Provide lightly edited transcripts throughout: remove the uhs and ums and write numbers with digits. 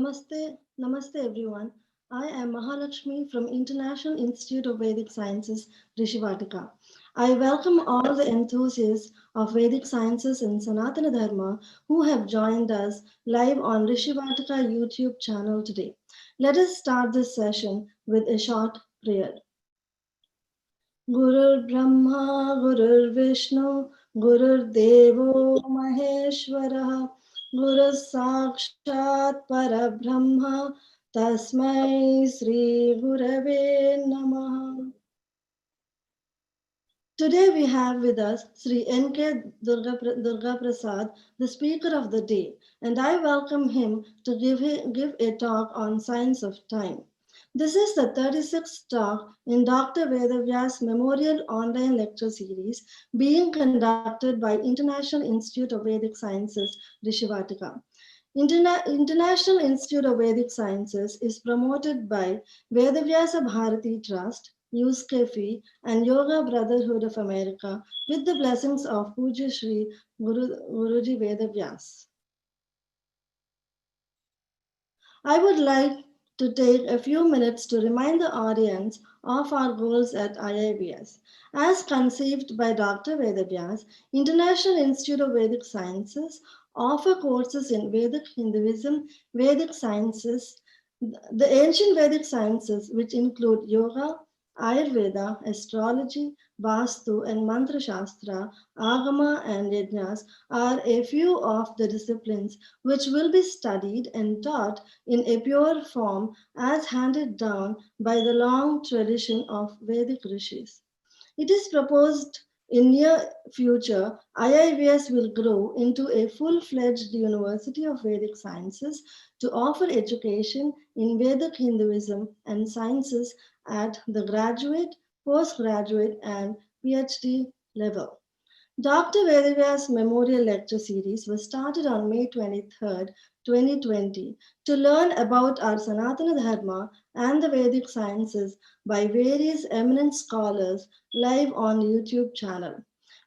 Namaste everyone. I am Mahalakshmi from International Institute of Vedic Sciences, Rishivatika. I welcome all the enthusiasts of Vedic sciences and Sanatana Dharma who have joined us live on Rishivatika YouTube channel today. Let us start this session with a short prayer. Gurur Brahma, Gurur Vishnu, Gurur Devo Maheshwara, Guru Sakshat Parabrahma, Tasmai Sri Gurave Namaha. Today we have with us Sri N.K. Durga Prasad, the speaker of the day, and I welcome him to give a talk on science of time. This is the 36th talk in Dr. Vedavyas Memorial Online Lecture Series being conducted by International Institute of Vedic Sciences, Rishivatika. International Institute of Vedic Sciences is promoted by Vedavyasa Bharati Trust, USCFI, and Yoga Brotherhood of America with the blessings of Puja Shri Guruji Vedavyas. I would like to take a few minutes to remind the audience of our goals at IIVS. As conceived by Dr. Vedavyas, International Institute of Vedic Sciences offer courses in Vedic Hinduism, Vedic sciences, the ancient Vedic sciences, which include yoga, Ayurveda, astrology, Vastu, and Mantra Shastra, Agama, and Yajnas, are a few of the disciplines which will be studied and taught in a pure form as handed down by the long tradition of Vedic Rishis. It is proposed in near future, IIVS will grow into a full-fledged University of Vedic Sciences to offer education in Vedic Hinduism and sciences at the graduate, postgraduate, and PhD level. Dr. Vedavyas Memorial Lecture Series was started on May 23, 2020, to learn about our Sanatana Dharma and the Vedic sciences by various eminent scholars live on YouTube channel.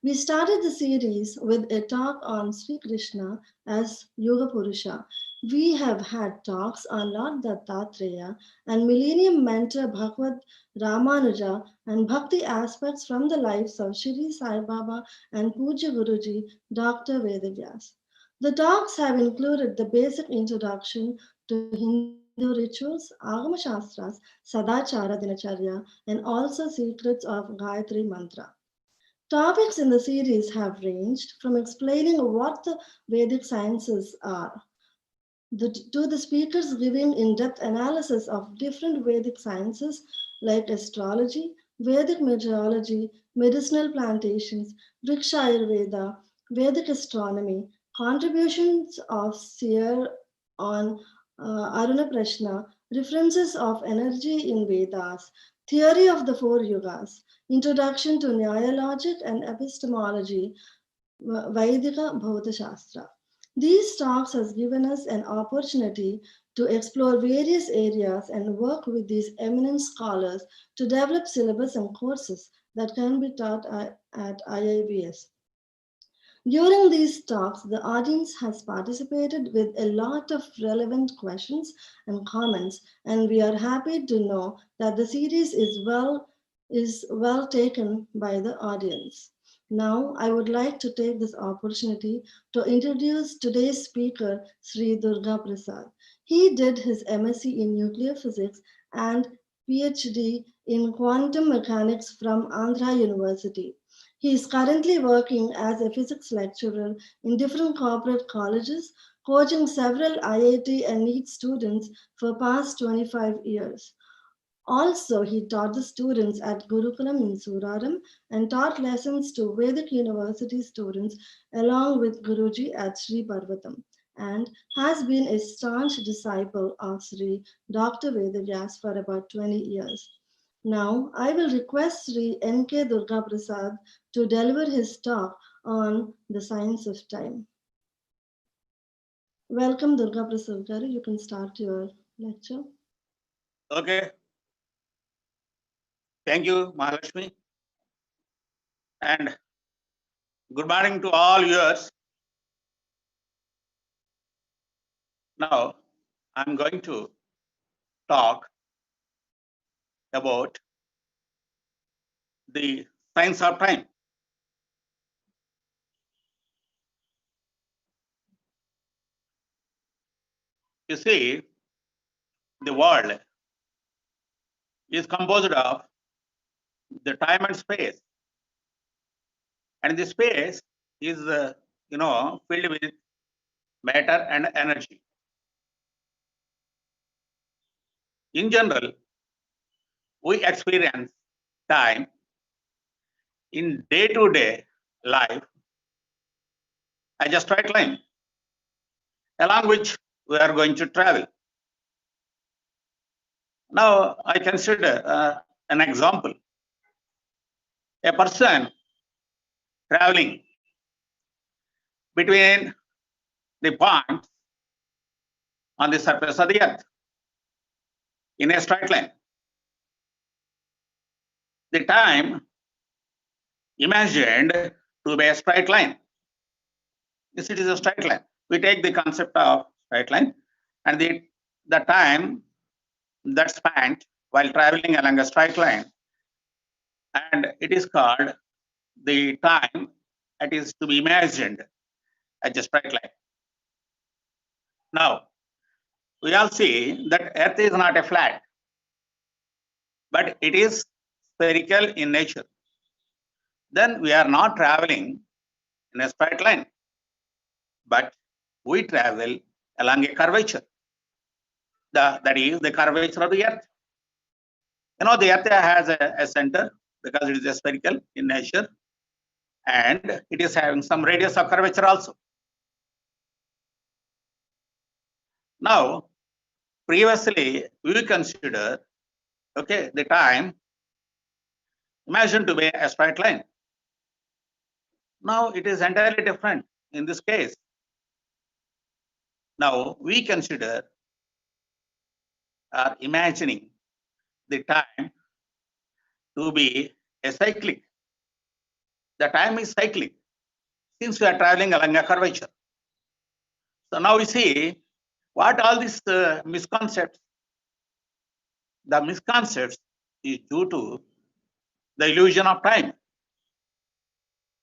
We started the series with a talk on Sri Krishna as Yoga Purusha. We have had talks on Lord Dattatreya and Millennium Mentor Bhagavad Ramanuja and Bhakti aspects from the lives of Shri Sai Baba and Puja Guruji, Dr. Vedavyas. The talks have included the basic introduction to Hindu rituals, Agama Shastras, Sadachara Dinacharya, and also secrets of Gayatri Mantra. Topics in the series have ranged from explaining what the Vedic sciences are to the speakers giving in-depth analysis of different Vedic sciences like astrology, Vedic meteorology, medicinal plantations, Vriksha Ayurveda, Vedic astronomy, contributions of Saur on Aruna Prashna, references of energy in Vedas, theory of the four yugas, introduction to Nyaya logic and epistemology, Vaidika Bhauta Shastra. These talks has given us an opportunity to explore various areas and work with these eminent scholars to develop syllabus and courses that can be taught at IIVS. During these talks, the audience has participated with a lot of relevant questions and comments, and we are happy to know that the series is well taken by the audience. Now, I would like to take this opportunity to introduce today's speaker, Sri Durga Prasad. He did his MSc in nuclear physics and PhD in quantum mechanics from Andhra University. He is currently working as a physics lecturer in different corporate colleges, coaching several IIT and NEET students for past 25 years. Also, he taught the students at Gurukulam in Suraram and taught lessons to Vedic University students along with Guruji at Sri Parvatam and has been a staunch disciple of Sri Dr. Vedavyas for about 20 years. Now, I will request Sri N.K. Durga Prasad to deliver his talk on the science of time. Welcome, Durga Prasad Garu. You can start your lecture. Okay. Thank you, Mahalakshmi. And good morning to all viewers. Now, I'm going to talk about the science of time. You see, the world is composed of the time and space, and the space is filled with matter and energy. In general, we experience time in day-to-day life as a straight line along which we are going to travel. Now, I consider an example. A person traveling between the points on the surface of the earth in a straight line. The time imagined to be a straight line. Yes, it is a straight line. We take the concept of straight line and the time that's spent while traveling along a straight line, and it is called the time that is to be imagined as a straight line. Now, we all see that Earth is not a flat, but it is spherical in nature. Then we are not traveling in a straight line, but we travel along a curvature. That is the curvature of the Earth. The Earth has a center because it is a spherical in nature, and it is having some radius of curvature also. Now, previously we consider the time imagined to be a straight line. Now it is entirely different in this case. Now we consider or imagining the time to be a cyclic. The time is cyclic since we are traveling along a curvature. So now we see what all these misconceptions. The misconceptions is due to the illusion of time.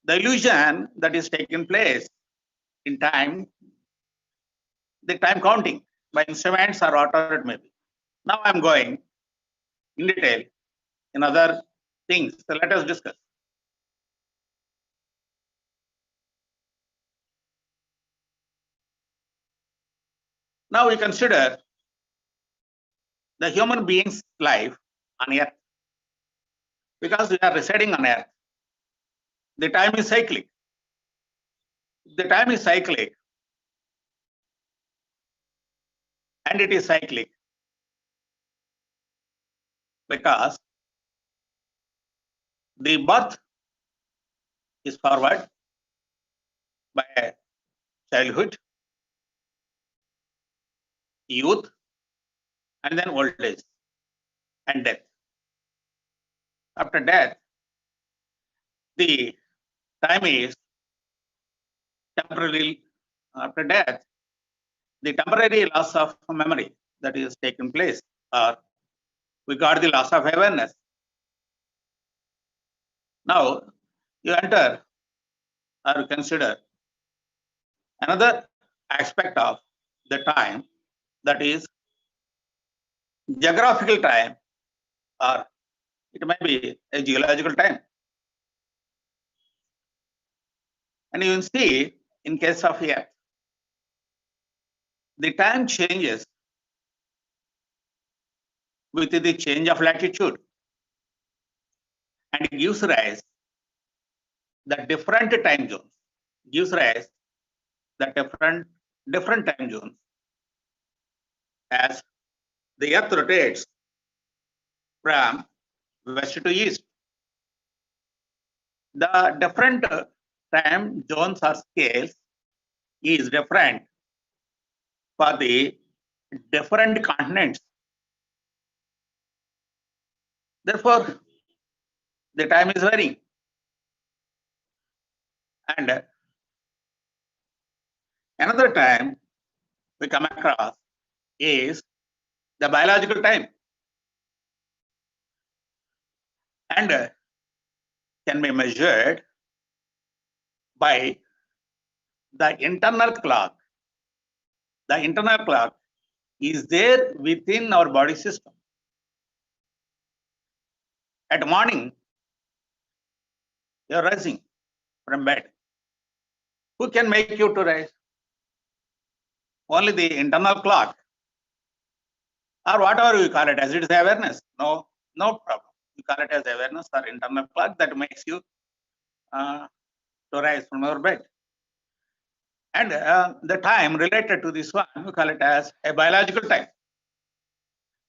The illusion that is taking place in time, the time counting by instruments or whatever it may be. Now I'm going in detail in other things. So let us discuss. Now we consider the human being's life on Earth. Because we are residing on Earth, the time is cyclic. The time is cyclic, and it is cyclic because the birth is forward by childhood, youth, and then old age and death. After death, the time is temporary. After death, the temporary loss of memory that is taking place, or we got the loss of awareness. Now you enter or consider another aspect of the time, that is geographical time, or it may be a geological time. And you will see in case of Earth, the time changes with the change of latitude, and it gives rise the different time zones. Gives rise the different time zones as the Earth rotates from west to east. The different time zones or scales is different for the different continents. Therefore, the time is varying. And another time we come across is the biological time, and can be measured by the internal clock. The internal clock is there within our body system. At morning, you are rising from bed. Who can make you to rise? Only the internal clock, or whatever you call it as. It is awareness. No problem. You call it as awareness or internal clock that makes you to rise from your bed. And the time related to this one, we call it as a biological time.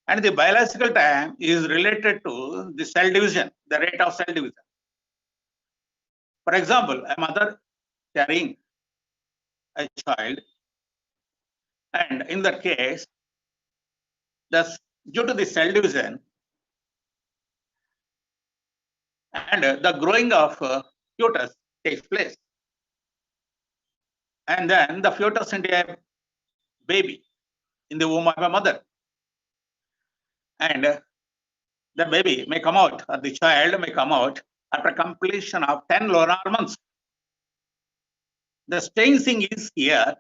And the biological time is related to the cell division, the rate of cell division. For example, a mother carrying a child, and in that case, due to the cell division and the growing of fetus takes place, and then the fetus into a baby in the womb of a mother, and the baby may come out, or the child may come out after completion of 10 lunar months. The strange thing is here,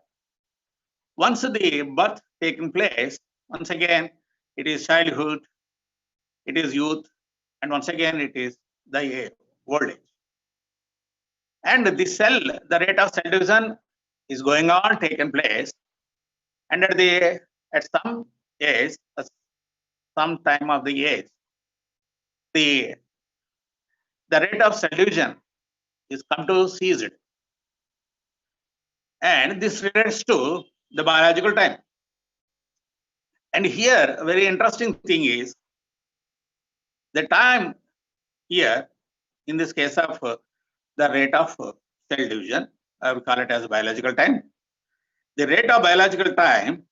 once the birth taking place, once again it is childhood, it is youth, and once again it is the old age. And the cell, the rate of cell division is going on, taking place, and at some age, some time of the age, the rate of cell division is come to ceased, and this relates to the biological time. And here, a very interesting thing is the time here, in this case of the rate of cell division, I will call it as biological time. The rate of biological time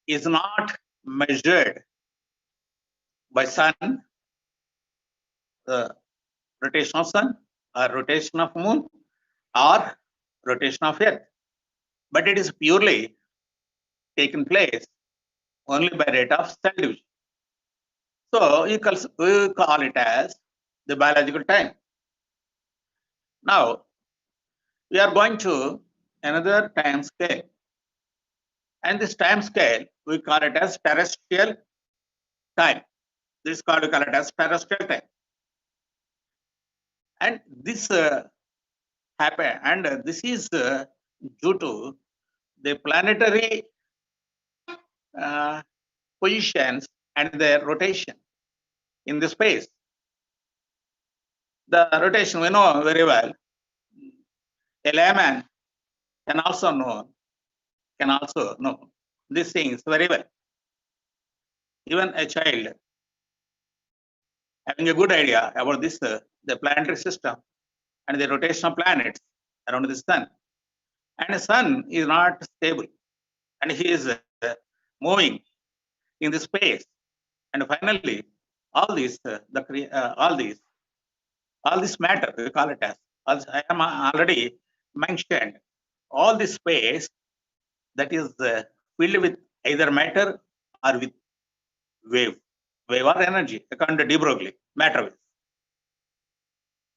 is not measured by sun, the rotation of sun, or rotation of moon, or rotation of earth, but it is purely taken place only by rate of cell division. So we call it as the biological time. Now we are going to another time scale, and this time scale we call it as terrestrial time. This is called, we call it as terrestrial time, and this happen, and this is due to the planetary positions and their rotation in the space. The rotation we know very well. A layman can also know these things very well. Even a child having a good idea about this, the planetary system and the rotation of planets around the sun. And the sun is not stable, and he is moving in the space. And finally, all this matter, we call it as I am already mentioned, all this space that is filled with either matter or with wave or energy, according to de Broglie, matter wave.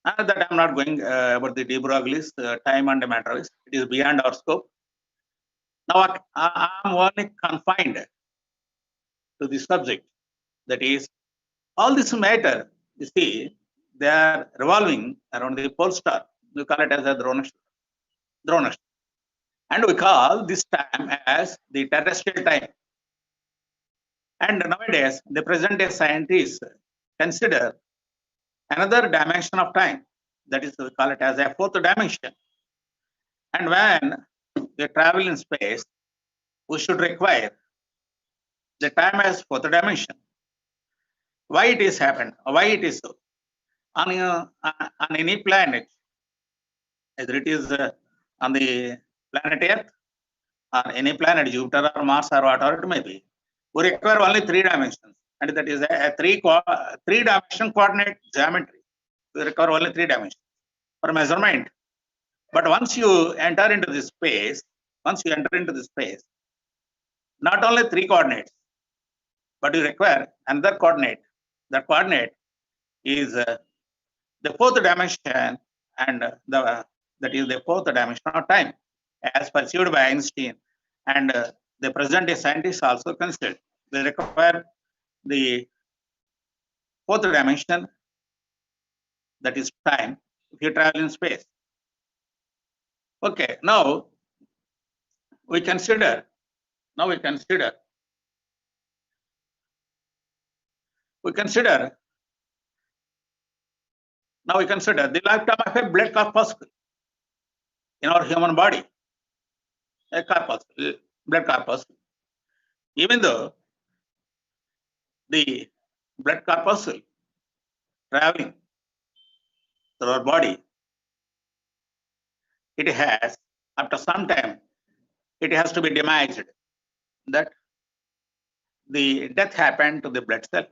That I'm not going about the de Broglie's time and matter waves. It is beyond our scope. Now I'm only confined to the subject, that is, all this matter, you see, they are revolving around the pole star. We call it as a Drona star. And we call this time as the terrestrial time. And nowadays, the present day scientists consider another dimension of time, that is, we call it as a fourth dimension. And when we travel in space, we should require the time as fourth dimension. Why it is happened? Why it is so? On any planet, either it is on the planet Earth, or any planet, Jupiter or Mars or whatever it may be, we require only three dimensions, and that is a three-dimension coordinate geometry. We require only three dimensions for measurement. But once you enter into this space, the not only 3 coordinates, but you require another coordinate. That coordinate is the 4th dimension, and that is the 4th dimension of time, as perceived by Einstein, and the present day scientists also consider. They require the 4th dimension, that is time, if you travel in space. Okay, now we consider the lifetime of a blood corpuscle in our human body, a corpuscle, blood corpuscle. Even though the blood corpuscle traveling through our body, it has, after some time, it has to be demised, that the death happened to the blood cell.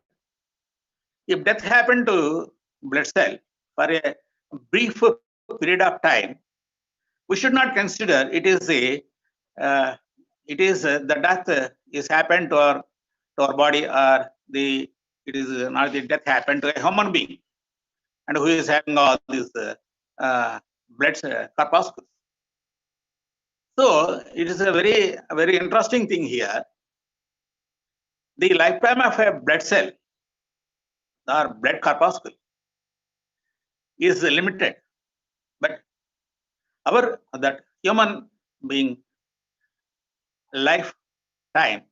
If death happened to blood cell for a brief period of time, we should not consider it is the death is happened to our body, or it is not the death happened to a human being, and who is having all these blood corpuscles. So it is a very interesting thing here. The lifetime of a blood cell or blood corpuscle is limited, but that human being lifetime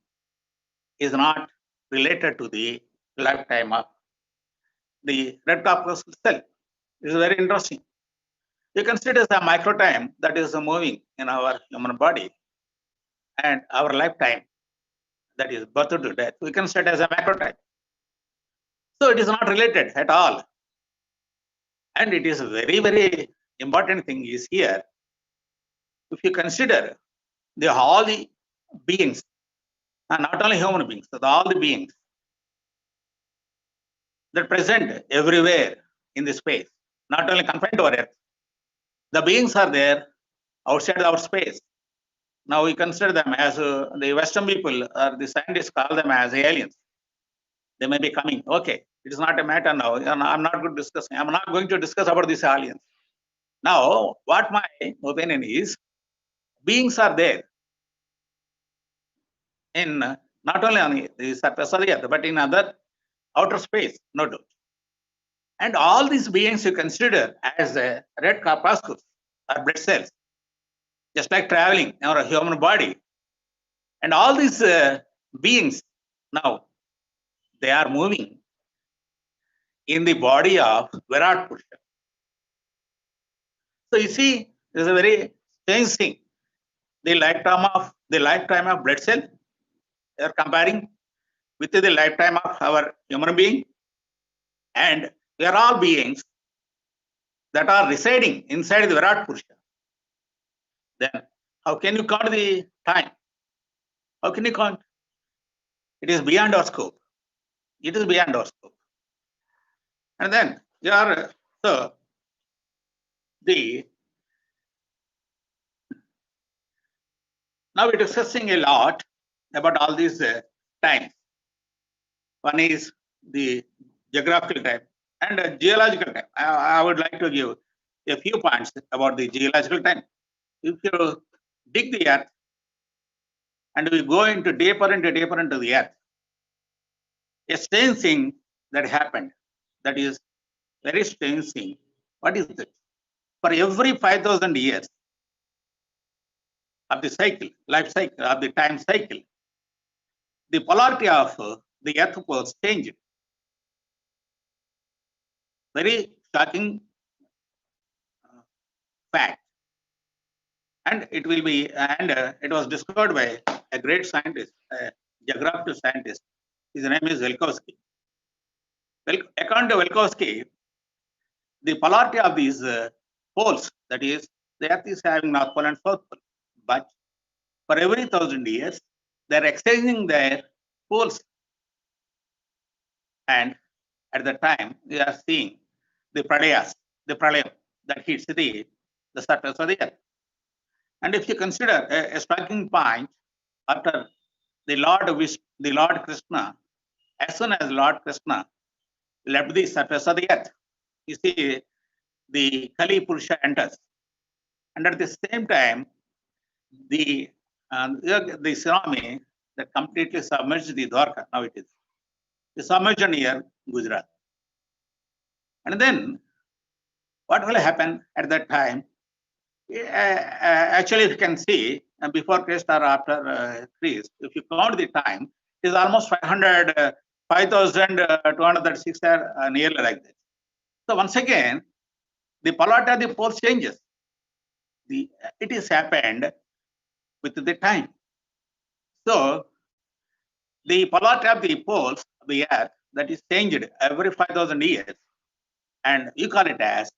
is not related to the lifetime of the red corpuscle cell. This is very interesting. You consider the micro time that is moving in our human body, and our lifetime, that is birth to death, we consider as a macro time. So it is not related at all. And it is a very important thing is here. If you consider all the beings, and not only human beings, but all the beings that present everywhere in the space, not only confined to our Earth, the beings are there outside our space. Now we consider them as the Western people or the scientists call them as aliens. They may be coming. Okay, it is not a matter now. I'm not going to discuss about these aliens. Now, what my opinion is, beings are there in not only on the surface of the Earth, but in other outer space, no doubt. And all these beings you consider as red corpuscles or blood cells, just like traveling in our human body. And all these beings now, they are moving in the body of Virat Purusha. So you see, this is a very strange thing. The lifetime of blood cell, they are comparing with the lifetime of our human being, and we are all beings that are residing inside the Virat Purusha. Then how can you count the time? How can you count? It is beyond our scope. It is beyond our scope. And then we are now we're discussing a lot about all these times. One is the geographical time and geological time. I would like to give a few points about the geological time. If you dig the earth and we go into deeper into the earth, a strange thing that happened, that is very strange thing. What is it? For every 5,000 years of the cycle, life cycle, of the time cycle, the polarity of the earth poles changed. Very shocking fact. And it will be, and it was discovered by a great scientist, a geographical scientist. His name is Velikovsky. According to Velikovsky, the polarity of these poles, that is, the earth is having North Pole and South Pole, but for every 1,000 years, they are exchanging their poles. And at the time, we are seeing the pralayam that hits the surface of the earth. And if you consider a striking point, after the Lord Krishna, as soon as Lord Krishna left the surface of the earth, you see the Kali Purusha enters. And at the same time, the tsunami that completely submerged the Dwarka, now it is. The submersion near Gujarat. And then what will happen at that time? Actually, if you can see, before Christ or after Christ, if you count the time, it is almost 5,236 nearly like this. So once again, the polarity of the poles changes. It is happened with the time. So the polarity of the poles of the earth that is changed every 5,000 years, and you call it as,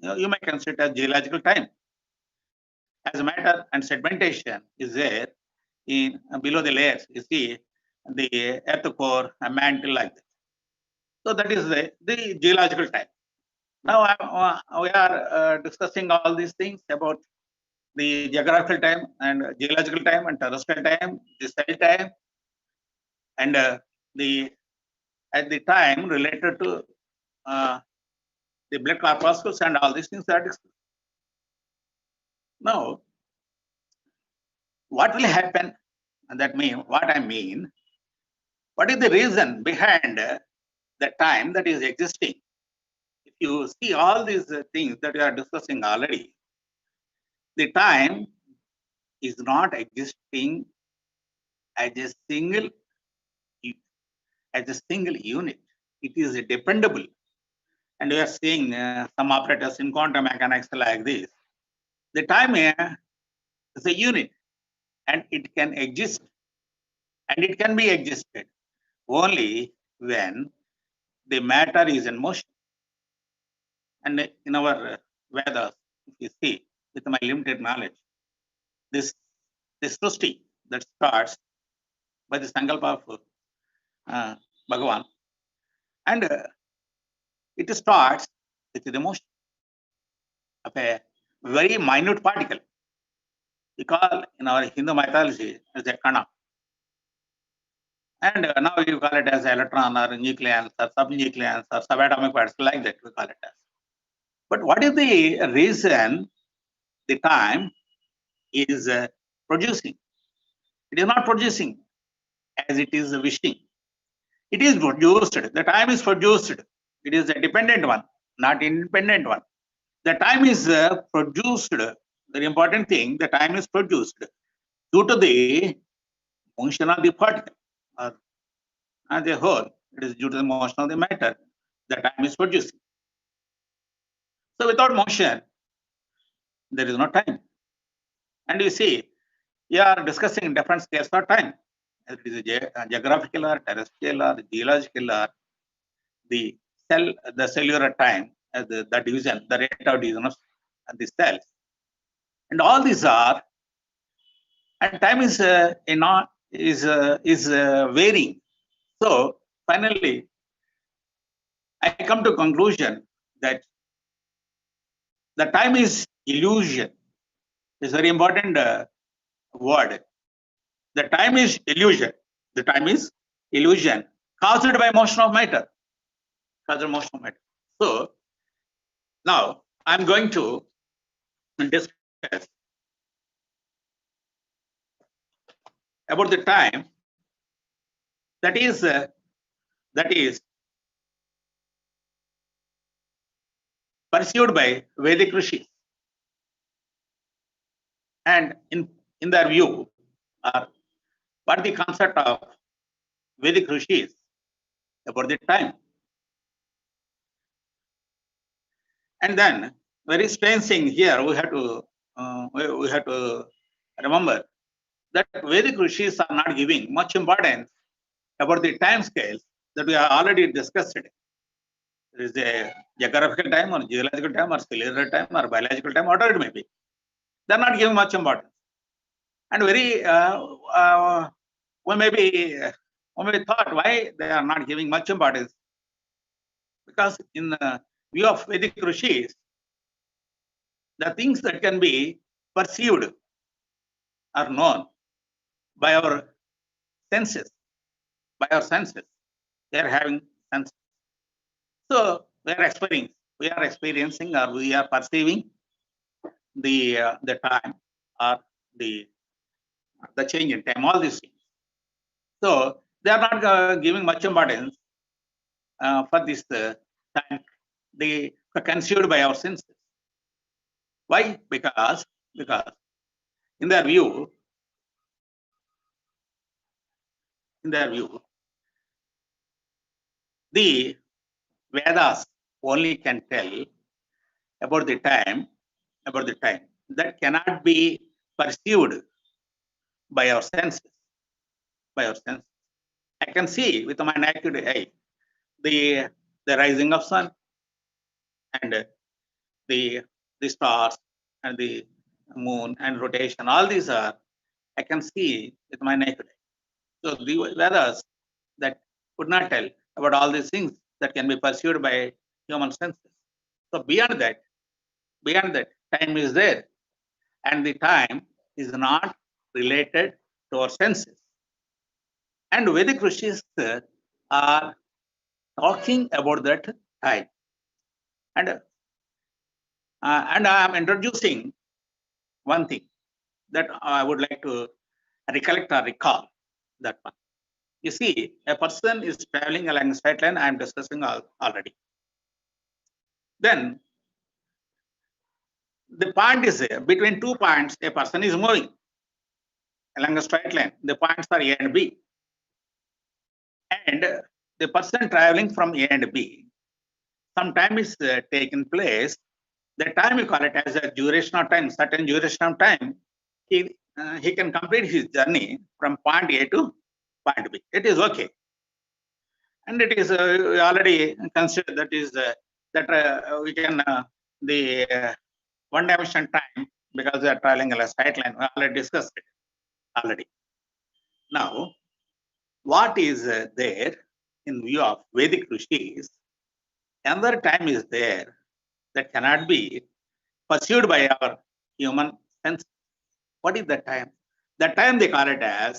you may consider it as geological time. As matter and sedimentation is there in below the layers, you see the earth core, a mantle like that. So that is the geological time. Now we are discussing all these things about the geographical time and geological time and terrestrial time, the cell time, and at the time related to the blood corpuscles and all these things are discussed. Now, what will happen? And that mean what I mean. What is the reason behind the time that is existing? If you see all these things that we are discussing already, the time is not existing as a single unit. It is dependable. And we are seeing some operators in quantum mechanics like this. The time is a unit, and it can exist, and it can be existed only when the matter is in motion. And in our Vedas, if you see, with my limited knowledge, this Srishti that starts by the Sankalpa of Bhagavan, and it starts with the motion of a very minute particle. We call in our Hindu mythology as a kana. And now you call it as electron or nucleons or subnucleons or subatomic particles, like that we call it as. But what is the reason the time is producing? It is not producing as it is wishing. It is produced. The time is produced. It is a dependent one, not independent one. The time is produced. Very important thing, the time is produced due to the motion of the particle, or as a whole, it is due to the motion of the matter. The time is producing. So without motion, there is no time. And you see, we are discussing different scales of time. It is a geographical or terrestrial or geological or the cellular time, the division, the rate of division of the cells. And all these are, and time is varying. So finally, I come to conclusion that the time is illusion. It's a very important word. The time is illusion. The time is illusion caused by motion of matter. So now I'm going to discuss about the time that is pursued by Vedic Rishis. And in their view, what the concept of Vedic Rishis about the time. And then very strange thing here we have to remember that Vedic Rishis are not giving much importance about the time scales that we have already discussed. There is a geographical time or geological time or cellular time or biological time, whatever it may be. They are not giving much importance. And very we may thought why they are not giving much importance. Because in the view of Vedic Rishis, the things that can be perceived or known by our senses, by our senses. We are having senses. So we are experiencing or we are perceiving the time or the change in time, all these things. So they are not giving much importance for this time they are conceived by our senses. Why? Because in their view, the Vedas only can tell about the time that cannot be perceived by our senses. I can see with my naked eye the rising of sun and the stars and the moon and rotation. All these are I can see with my naked eye. So the Vedas that could not tell about all these things that can be perceived by human senses. So beyond that, time is there, and the time is not related to our senses. And Vedic Rishis are talking about that time. And I am introducing one thing that I would like to recollect or recall that one. You see, a person is traveling along a straight line. I am discussing already. Then the point is between 2 points, a person is moving along a straight line. The points are A and B. And the person traveling from A and B, some time is taken place. The time you call it as a duration of time, certain duration of time, he can complete his journey from point A to point B. It is okay. And it is already considered that is that we can the one dimension time because we are traveling a straight line. We already discussed it already. Now, what is there in view of Vedic Rishis? Another time is there that cannot be perceived by our human sense. What is that time? That time they call it as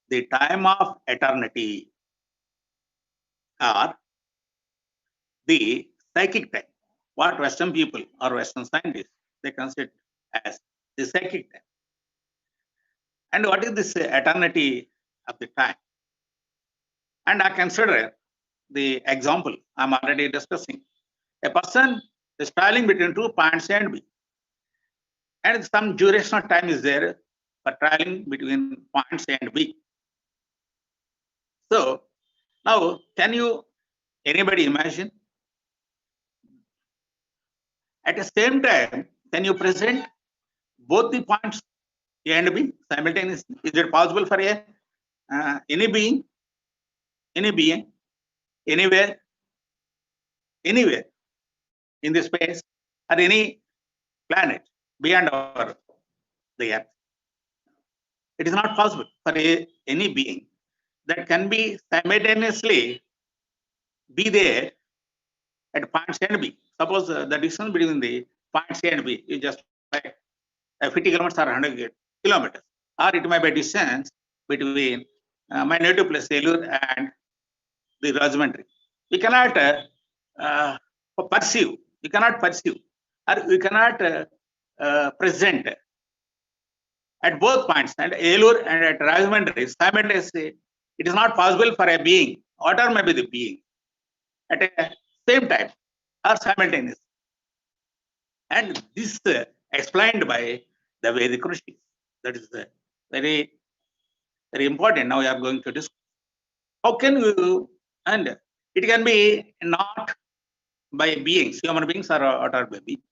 the time of eternity or the psychic time. What Western people or Western scientists they consider as the psychic time. And what is this eternity of the time? And I consider the example I'm already discussing. A person is traveling between 2 points A and B. And some duration of time is there for traveling between points A and B. So now, can you anybody imagine? At the same time, can you present both the points A and B simultaneously? Is it possible for any being, anywhere in the space or any planet beyond the Earth? It is not possible for any being that can be simultaneously be there at points A and B. Suppose the distance between the points A and B is just like 50 kilometers or 100 kilometers, or it may be distance between my native place Elur and the Rajahmundry. We cannot perceive, or we cannot present at both points, and Elur and at Rajahmundry simultaneously. It is not possible for a being, whatever may be the being, at a same time or simultaneously. And this explained by the Vedic Rishis. That is very, very important. Now we are going to discuss. How can you, and it can be not by beings, human beings or baby,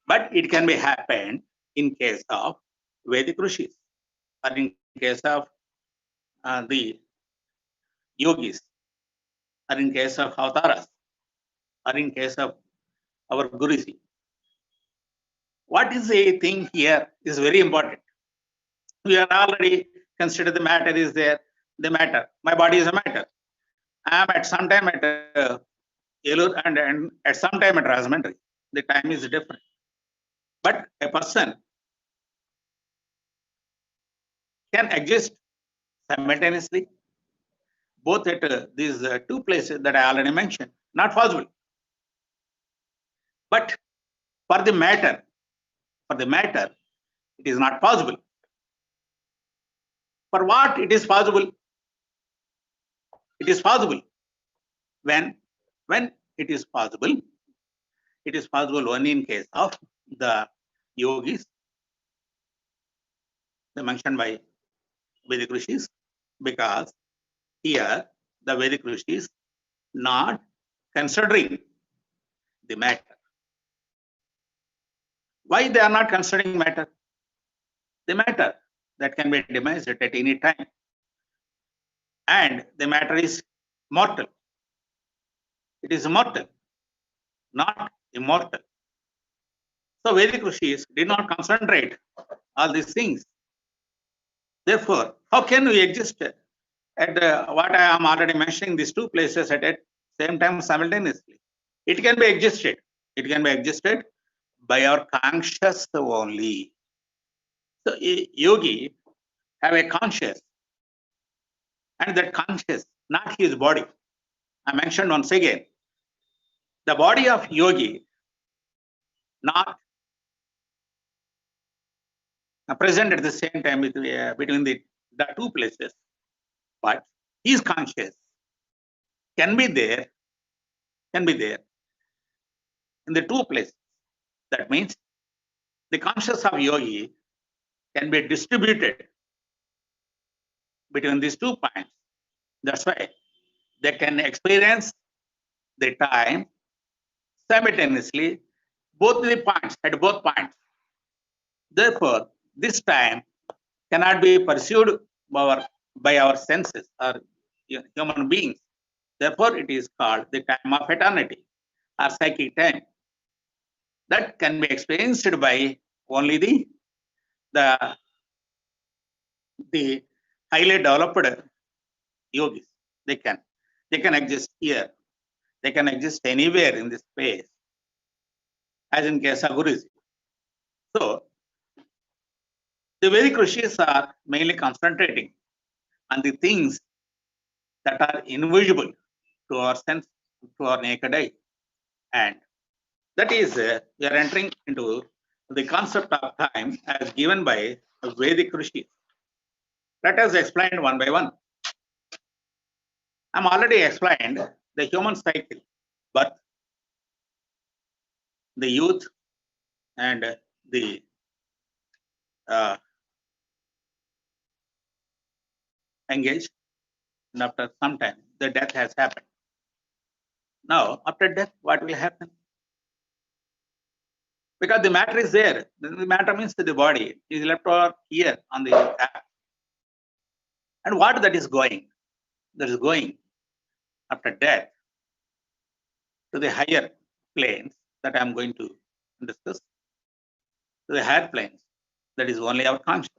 but it can be happened in case of Vedic Rishis or in case of the yogis or in case of avatars or in case of our Guruji. What is a thing here is very important. We are already considered the matter is there, the matter. My body is a matter. I am at some time at Elur and at some time at Rajahmundry. The time is different. But a person can exist simultaneously both at these two places that I already mentioned. Not possible. But for the matter, it is not possible. For what it is possible? It is possible. When it is possible only in case of the yogis, they mentioned by Vedic Rishis, because here the Vedic Rishis not considering the matter. Why they are not considering matter? The matter that can be demised at any time, and the matter is mortal. It is mortal, not immortal. So Vedic Rishis did not concentrate all these things. Therefore, how can we exist at what I am already mentioning, these two places at the same time simultaneously? It can be existed. It can be existed by our conscious only. So a yogi have a conscious, and that conscious, not his body. I mentioned once again, the body of yogi not present at the same time between the two places, but his conscious can be there in the two places. That means the conscious of yogi can be distributed between these 2 points. That's why they can experience the time simultaneously, at both points. Therefore, this time cannot be perceived by our senses or human beings. Therefore, it is called the time of eternity or psychic time. That can be experienced by only the highly developed yogis. They can exist here. They can exist anywhere in this space, as in case of Guruji. So, the Vedic Rishis are mainly concentrating on the things that are invisible to our sense, to our naked eye. And that is, we are entering into the concept of time as given by Vedic Rishis. Let us explain one by one. I'm already explained the human cycle, birth, the youth, and the engaged, and after some time, the death has happened. Now, after death, what will happen? Because the matter is there. The matter means the body is left over here on the earth. And what that is going? That is going after death to the higher planes that I am going to discuss, to the higher planes. That is only our conscious.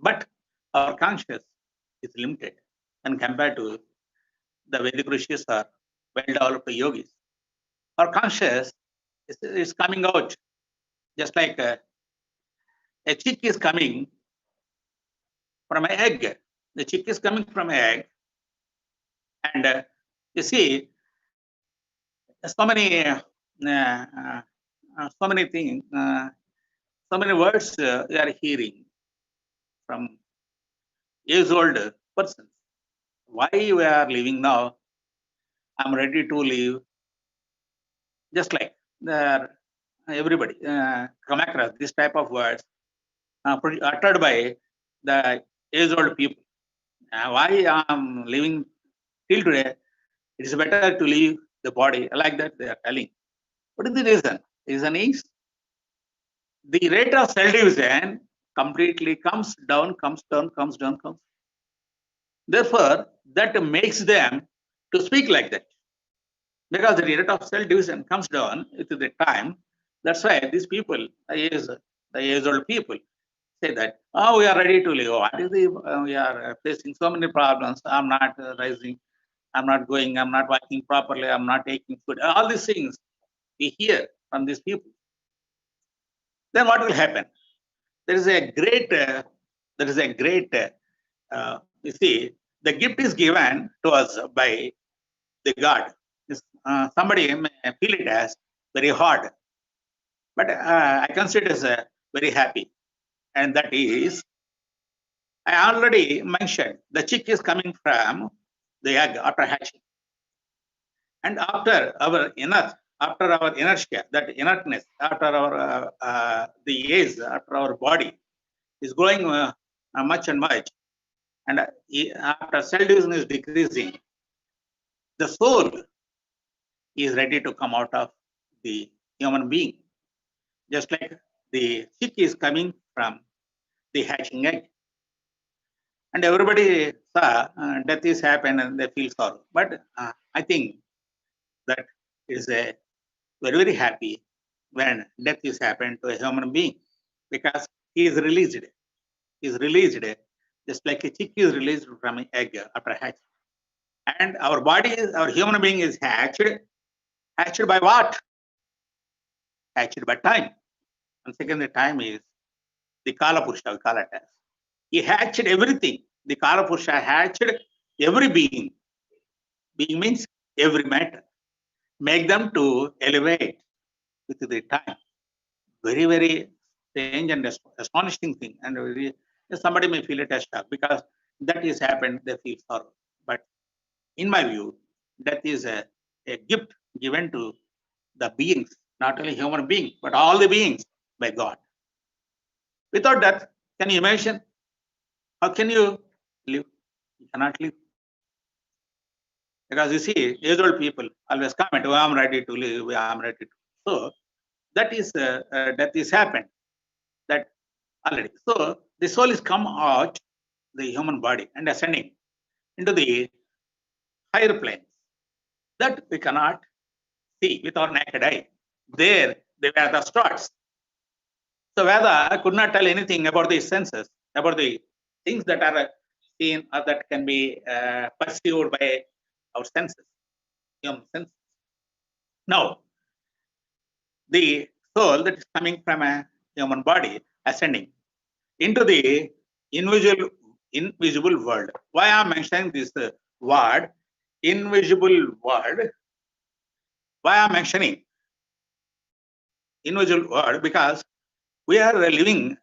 But our conscious is limited and compared to the Vedic Rishis or well-developed yogis. Our conscious is coming out just like a chick is coming from an egg. The chick is coming from an egg, and you see, so many things, so many words we are hearing from age-old persons. Why we are living now? I'm ready to leave. Just like everybody come across this type of words uttered by the age-old people. Why I'm living till today? It is better to leave the body like that. They are telling. What is the reason? Reason is the rate of cell division completely comes down. Therefore, that makes them to speak like that. Because the rate of cell division comes down with the time. That's why these people, the age-old people, say that, oh, we are ready to live. What is we are facing so many problems. I'm not rising. I'm not going. I'm not working properly. I'm not taking food. All these things we hear from these people. Then what will happen? There is a great, you see, The gift is given to us by the God. Somebody may feel it as very hard, but I consider it as very happy. And that is, I already mentioned, the chick is coming from the egg after hatching. And after our inertia, that inertness, after our the age, after our body is growing much and much, and after cell division is decreasing, the soul is ready to come out of the human being, just like the chick is coming from the hatching egg. And everybody saw death is happened and they feel sorrow. But I think that is a very happy when death is happened to a human being, because he is released. He is released just like a chick is released from an egg after hatching. And our body, our human being is hatched. Hatched by what? Hatched by time. Once again, the time is the Kala Purusha, we call it as. He hatched everything. The Kala Purusha hatched every being. Being means every matter. Make them to elevate with the time. Very strange and astonishing thing. And somebody may feel it as shock because that is happened, they feel sorrow. But in my view, death is a gift given to the beings, not only human beings, but all the beings by God. Without death, can you imagine? How can you live? You cannot live. Because you see, age-old people always comment, oh, I'm ready to live, I'm ready to. So that is, death is happened. That already. So the soul is come out the human body and ascending into the higher planes that we cannot see with our naked eye. There the Veda starts. So Veda could not tell anything about the senses, about the things that are seen or that can be perceived by our senses, human senses. Now, the soul that is coming from a human body ascending into the invisible world. Why I am mentioning this word, invisible world? Why I am mentioning invisible world? Because we are living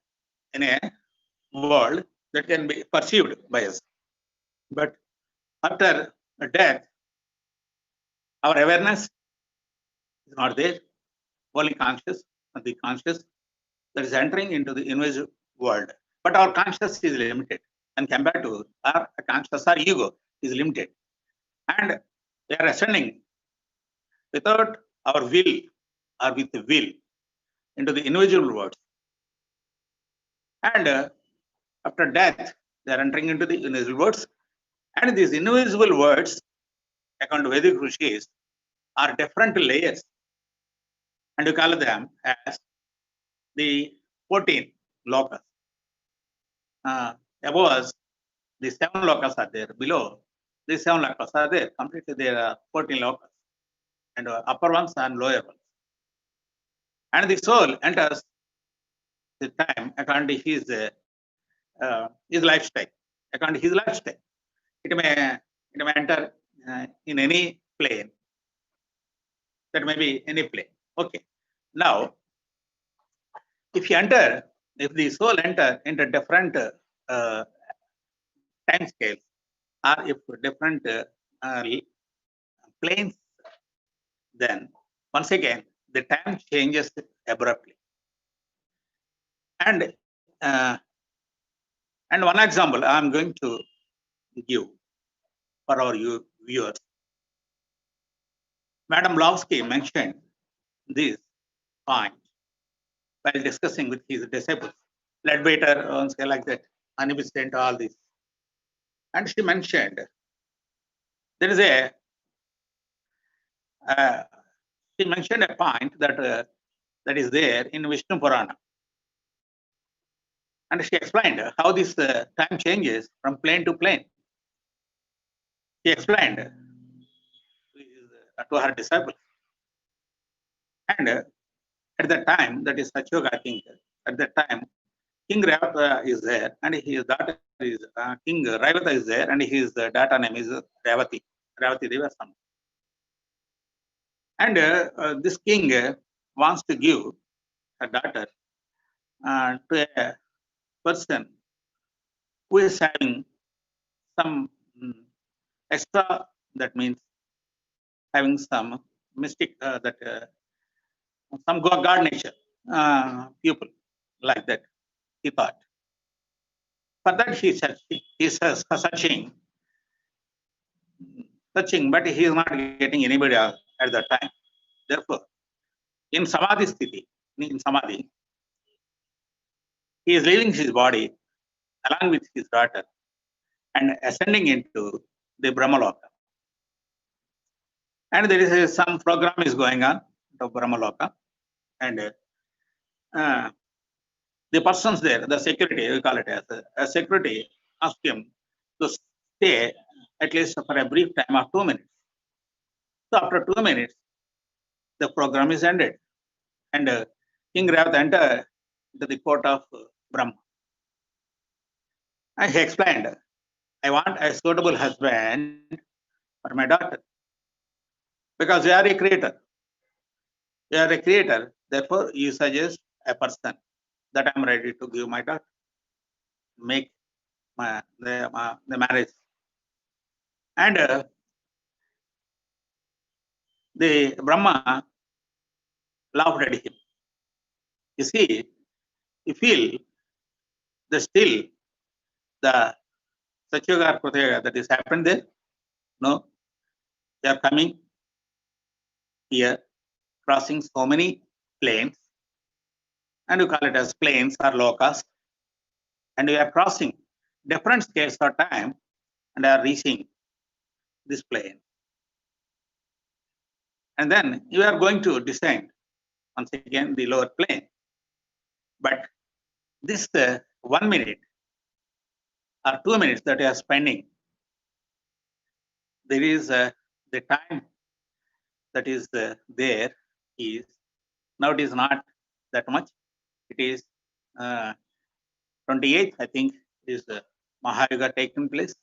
in a world that can be perceived by us. But after death, our awareness is not there. Only conscious, the conscious that is entering into the invisible world. But our conscious is limited, and compared to our conscious, our ego is limited. And we are ascending without our will or with the will into the invisible worlds. And after death, they are entering into the invisible worlds. And these invisible worlds, according to Vedic Rishis, are different layers. And we call them as the 14 Lokas. Above us, the 7 Lokas are there. Below, the 7 Lokas are there. Completely, there are 14 Lokas. And upper ones and lower ones. And the soul enters the time according to his lifestyle. According to his lifestyle, it may enter in any plane. That may be any plane. Okay. Now, if the soul enter into different time scales, or if different planes, then once again the time changes abruptly. And one example I am going to give for our viewers. Madam Blavatsky mentioned this point while discussing with his disciples, Leadbeater, like that, Anibistant, all this. And she mentioned there is she mentioned a point that that is there in Vishnu Purana. And she explained how this time changes from plane to plane. She explained to her disciples. And at that time, that is Satyoga, I think, at that time, King Ravata is there, and his daughter is King Ravata is there, and his daughter name is Ravati, Ravati Devasam. And this king wants to give a daughter to a person who is having some extra, that means having some mystic, some god nature people, like that, he thought. For that he is searching, but he is not getting anybody at that time. Therefore, in Samadhi Sthiti, in Samadhi, he is leaving his body along with his daughter and ascending into the Brahmaloka. And there is some program is going on of Brahmaloka, and the persons there, the security, we call it as a security, asked him to stay at least for a brief time of 2 minutes. So after 2 minutes, the program is ended, and King Ravata entered into the court of Brahma. And he explained, I want a suitable husband for my daughter, because you are a creator. You are a creator, therefore you suggest a person that I am ready to give my daughter, make the marriage. And the Brahma laughed at him. You see, you feel still the Satyuga Kritayuga that is happened there. No, they are coming here, crossing so many planes, and you call it as planes or lokas, and we are crossing different scales of time and are reaching this plane. And then you are going to descend once again the lower plane. But this 1 minute or 2 minutes that you are spending, there is the time that is there is, now it is not that much. It is 28th, I think, is Mahayuga taken place.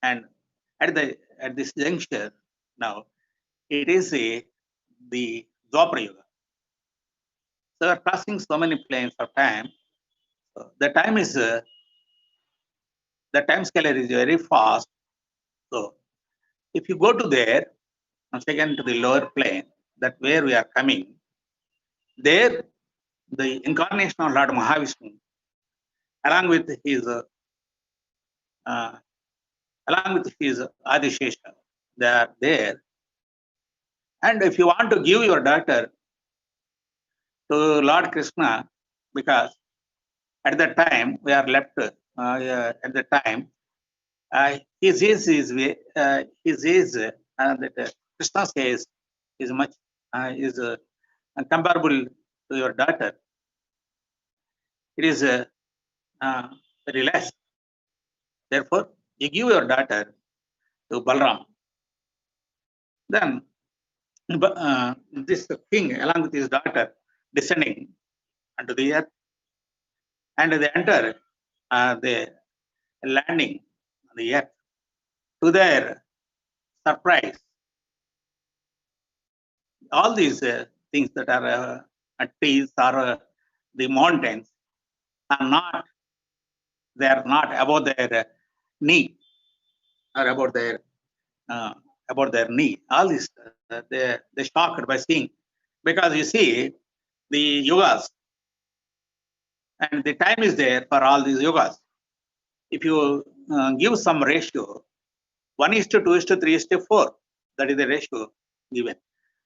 And at this juncture now, it is the Dwapara Yuga. So we are crossing so many planes of time. So the time is the time scalar is very fast. So if you go to there, once again to the lower plane, that where we are coming, there the incarnation of Lord Mahavishnu, along with his Adishesha, they are there. And if you want to give your daughter to Lord Krishna, because at that time we are left at the time his age is that Krishna's age is much comparable to your daughter. It is very less. Therefore, you give your daughter to Balram. Then this king, along with his daughter, descending onto the earth, and they enter the landing on the earth. To their surprise, all these things that are trees or the mountains are not, they are not above their knee or about their knee. All this they shocked by seeing, because you see the yogas and the time is there for all these yogas. If you give some ratio, 1:2:3:4, that is the ratio given,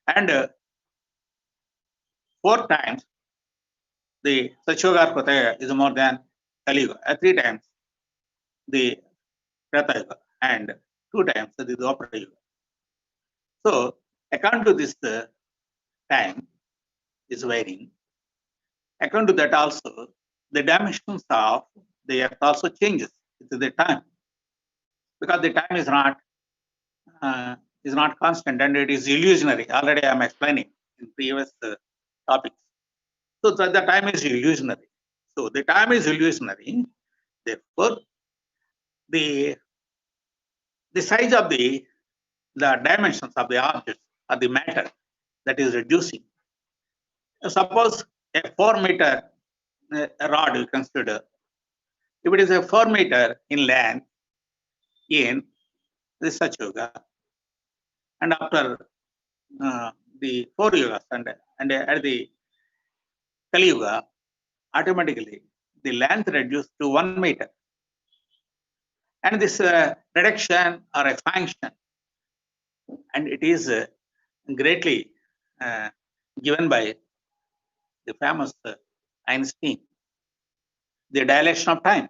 and 4 times the Satyuga Kritaya is more than Kali Yuga, 3 times the Treta Yuga, and 2 times the Dwapara Yuga. So according to this time is varying. According to that also, the dimensions of the earth also changes with the time, because the time is not constant and it is illusionary. Already I am explaining in previous topics. So the time is illusionary. So the time is illusionary. Therefore, the size of the dimensions of the objects or the matter that is reducing. Suppose a 4-meter rod you consider. If it is a 4-meter in length in the Sach Yoga, and after the 4 yugas and at the Kali Yuga, automatically the length reduced to 1 meter. And this reduction or expansion, and it is greatly given by the famous Einstein, the dilation of time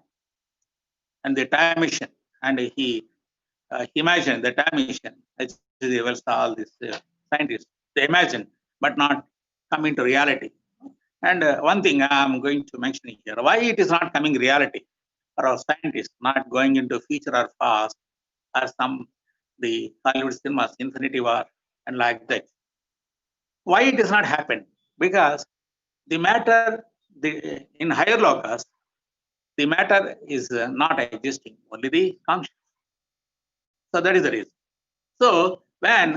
and the time machine. And he imagined the time machine. All these scientists, they imagine, but not come into reality. And one thing I'm going to mention here, why it is not coming reality for our scientists, not going into future or past, or the Hollywood cinemas, Infinity War, and like that. Why it has not happened? Because the matter, in higher lokas, the matter is not existing, only the conscious. So that is the reason. So when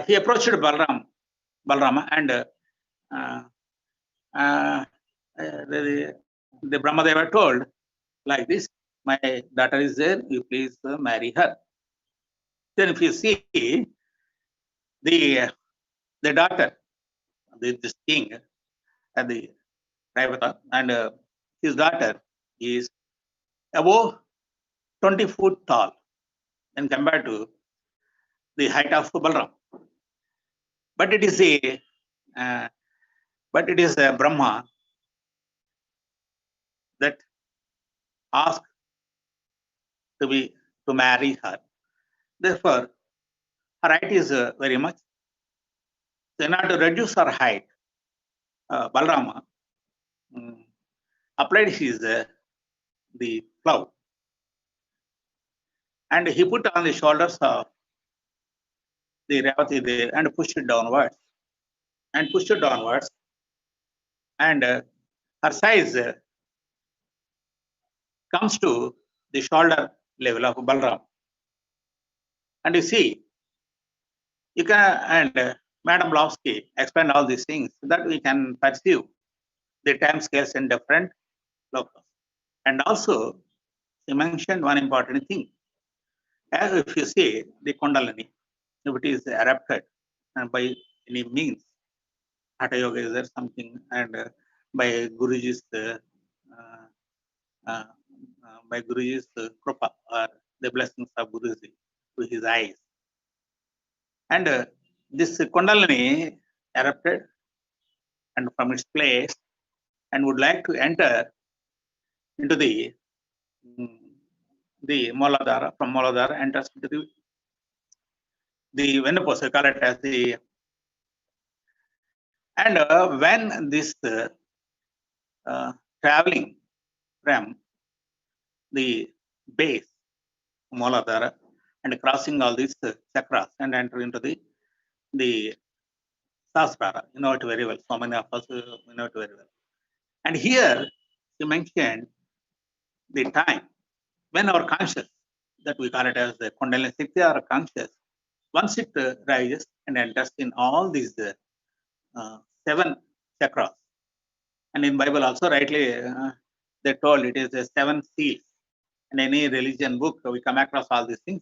he approached Balrama, and the Brahmadeva told like this, my daughter is there, you please marry her. Then if you see the daughter, this king, and the Raivata, and his daughter is above 20 foot tall and compared to the height of Balram. But it is a Brahma that asked to marry her. Therefore, her height is very much. So in order to reduce her height, Balrama applied his the plow, and he put on the shoulders of the Revati there and pushed it downwards, and her size comes to the shoulder level of Balram. And you see, you can, and Madam Blonsky explained all these things so that we can perceive the time scales in different locals. And also, he mentioned one important thing. As if you see the Kundalini, if it is erupted and by any means, Hatha Yoga is there something, and by Guruji's kripa or the blessings of Guruji to his eyes. And this Kundalini erupted and from its place and would like to enter into the Muladhara. From Muladhara enters into the Venuposa, call it as the. And when this traveling from the base Muladhara and crossing all these chakras and enter into the Sahasrara, you know it very well. So many of us know it very well. And here he mentioned the time when our conscious, that we call it as the Kundalini Shakti or conscious, once it rises and enters in all these 7 chakras. And in Bible also rightly they told it is the 7 seals. In any religion book we come across all these things.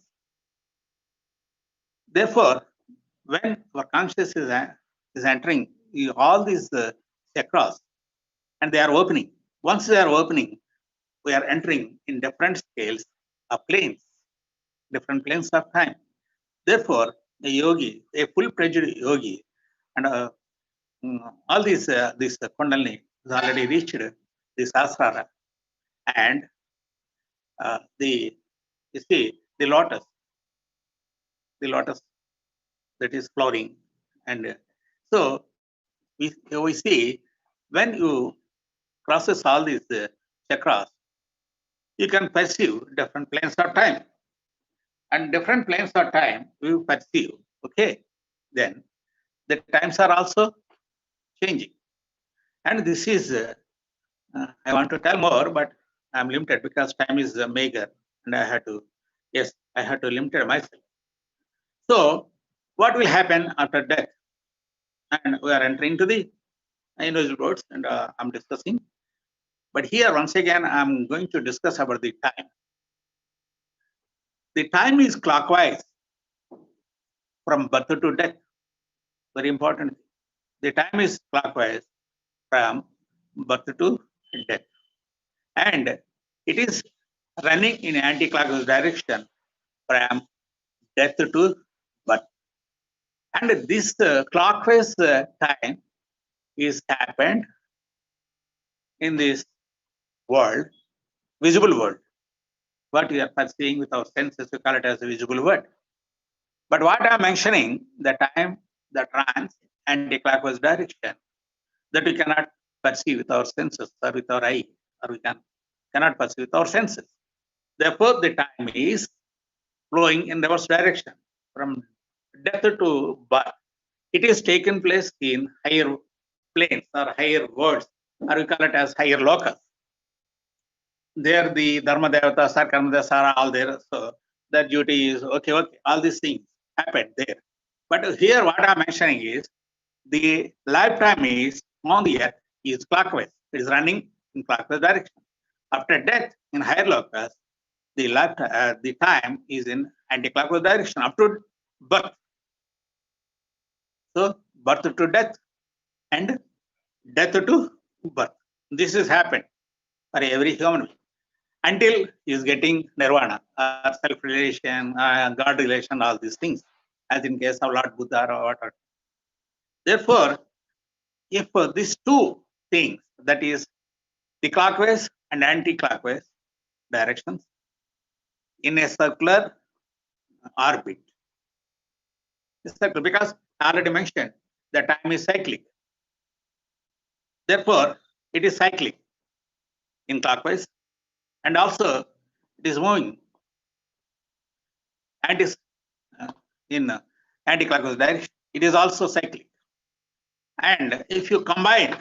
Therefore, when our conscious is entering all these chakras and they are opening, once they are opening, we are entering in different scales of planes, different planes of time. Therefore, a yogi, a full-fledged yogi, and all these this Kundalini is already reached the Sahasrara, and you see the lotus that is flowering, and so we see when you crosses all these chakras, you can perceive different planes of time, and different planes of time we perceive. Okay, then the times are also changing, and this is I want to tell more, but I'm limited because time is meager, and I have to limit myself. So, what will happen after death? And we are entering to the invisible worlds, and I'm discussing. But here, once again, I'm going to discuss about the time. The time is clockwise from birth to death. Very important. The time is clockwise from birth to death. And it is running in anti-clockwise direction from death to birth. And this clockwise time is happened in this world, visible world. What we are perceiving with our senses, we call it as a visible world. But what I'm mentioning, the time that runs anti-clockwise direction, that we cannot perceive with our senses or with our eye, or we cannot perceive with our senses. Therefore, the time is flowing in reverse direction from death to birth. It is taken place in higher planes or higher worlds, or we call it as higher Lokas. There, the Dharma Devatas or Karma Devatas are all there. So their duty is okay. All these things happen there. But here, what I'm mentioning is the lifetime is on the earth is clockwise. It is running in clockwise direction. After death in higher Lokas, the time is in anti-clockwise direction up to birth. So birth to death and death to birth. This has happened for every human being until he is getting nirvana or self-relation, God relation, all these things, as in case of Lord Buddha or whatever. Therefore, if these two things, that is the clockwise and anti-clockwise directions in a circular orbit, because I already mentioned the time is cyclic. Therefore, it is cyclic in clockwise, and also it is moving and is in anti-clockwise direction. It is also cyclic. And if you combine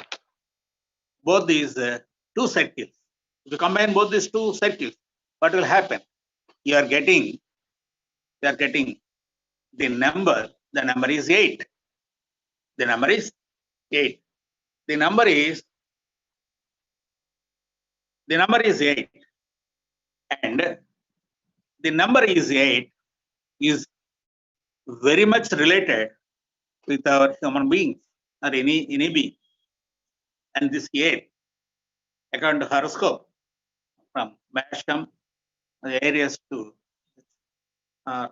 both these two circles, if you combine both these two circles, what will happen? You are getting the number. The number is 8. The number is 8. The number is 8. And the number is 8 is very much related with our human beings or any being. And this 8, according to horoscope, from Mesham, the areas to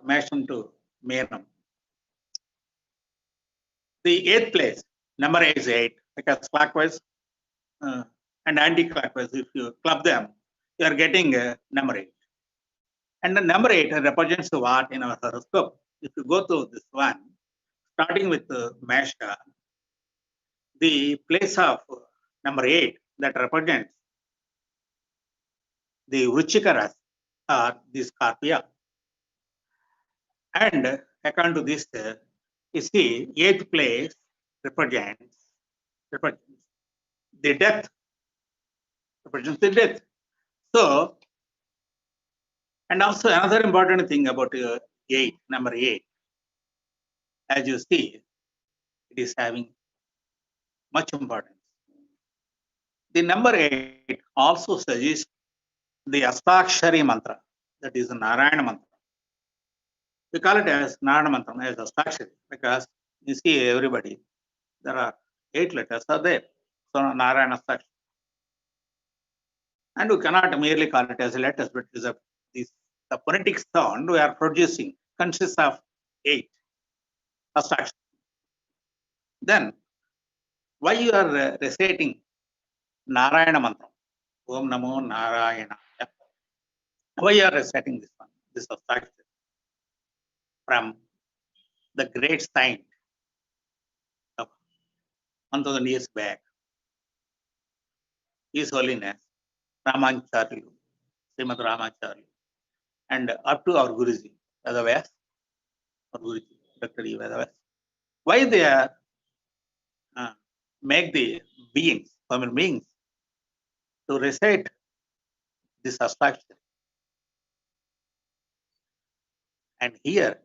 Mesham to Meenam. The 8th place, number is 8, because clockwise and anti-clockwise, if you club them, you are getting number 8. And the number 8 represents what in our horoscope? If you go to this one, starting with Mesha, the place of number 8 that represents the Vrichika Rasi or the Scorpio. And according to this, you see, 8th place represents the death, represents the death. So, and also another important thing about 8, number 8, as you see, it is having much importance. The number 8 also suggests the Astakshari mantra, that is the Narayana mantra. We call it as Narayana mantra, as Astakshari, because you see everybody, there are 8 letters are there. So Narayana Astakshari. And we cannot merely call it as letters, but it is the phonetic sound we are producing consists of 8 Astakshari. Then, why you are reciting Narayana mantra? Om Namo Narayana. Why you are reciting this one? This Astakshari from the great saint of 1000 years back, His Holiness Ramacharya, Srimad Ramacharya, and up to our Guruji, Vedavyasa, or Guruji, Dr. Vedavyasa. Why they are make the beings, human beings, to recite this Astakshari. And here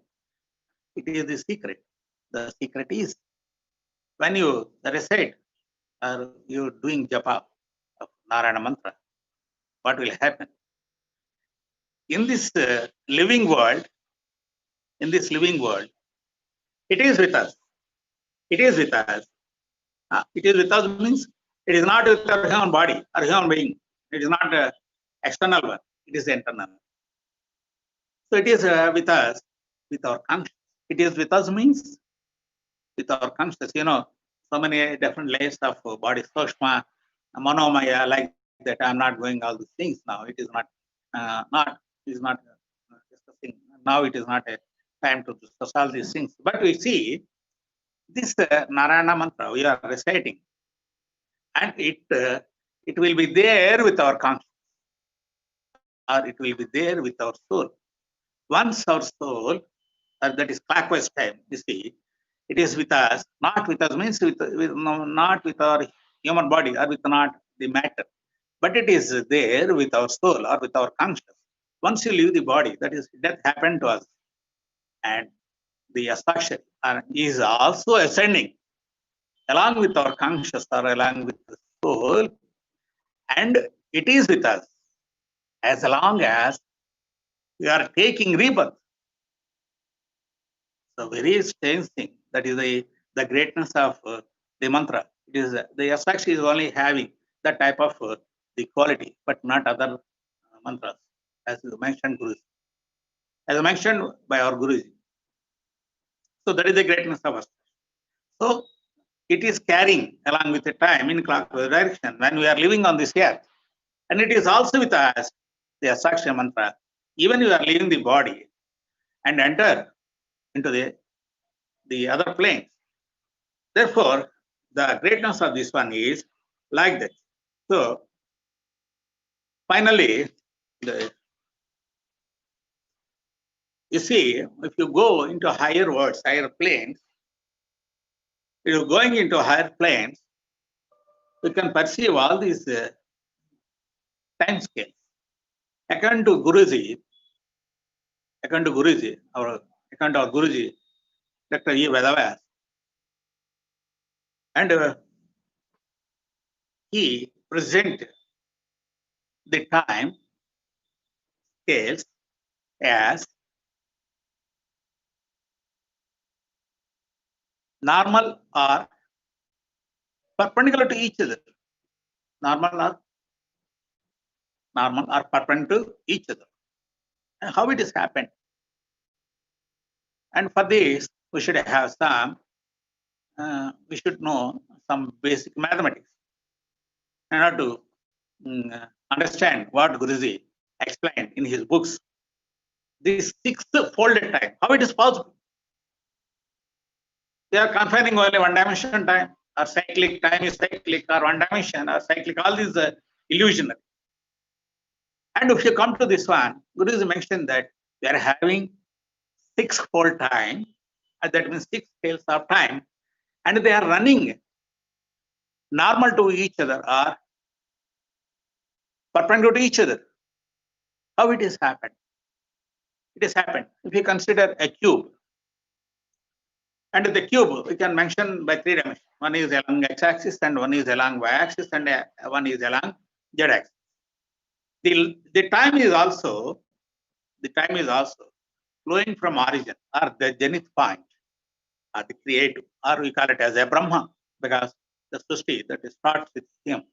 it is the secret. The secret is when you recite or you're doing japa of Narayana mantra, what will happen? In this living world, it is with us. It is with us. It is with us means it is not with our human body or human being. It is not external one. It is internal. So it is with us, with our conscience. It is with us means with our consciousness. So many different layers of body, Soshma, Manomaya, like that. I'm not going all these things now. It is not discussing. Now it is not a time to discuss all these things. But we see this Narayana mantra we are reciting, and it will be there with our consciousness, or it will be there with our soul. Once our soul, that is clockwise time, you see, it is with us, not with us means not with our human body or with not the matter, but it is there with our soul or with our consciousness. Once you leave the body, that is, death happened to us, and the Astakshari is also ascending along with our consciousness or along with the soul, and it is with us as long as we are taking rebirth. So very strange thing. That is the greatness of the mantra. It is the Astakshari is only having that type of the quality, but not other mantras, as you mentioned, Guruji. As mentioned by our Guruji. So that is the greatness of Astakshari. So it is carrying along with the time in clockwise direction when we are living on this earth. And it is also with us, the Astakshari mantra, even you are leaving the body and enter into the other planes. Therefore, the greatness of this one is like that. So, finally, you see, if you go into higher worlds, higher planes, if you're going into higher planes, you can perceive all these time scales. According to Guruji, our Guruji, Dr. E. Vedavyasa, and he presented the time scales as normal or perpendicular to each other. Normal or perpendicular to each other. And how it has happened? And for this, we should have we should know some basic mathematics in order to understand what Guruji explained in his books. This six-folded time, how it is possible? They are confining only one dimension time, or cyclic time is cyclic, or one dimension, or cyclic, all these illusionary. And if you come to this one, Guruji mentioned that we are having six-fold time, and that means six scales of time, and they are running normal to each other or perpendicular to each other. How it has happened? It has happened. If you consider a cube, and the cube we can mention by three dimensions. One is along x-axis, and one is along y-axis, and one is along z-axis. The time is also flowing from origin or the zenith point or the creative, or we call it as a Brahma, because the Srishti that starts with him.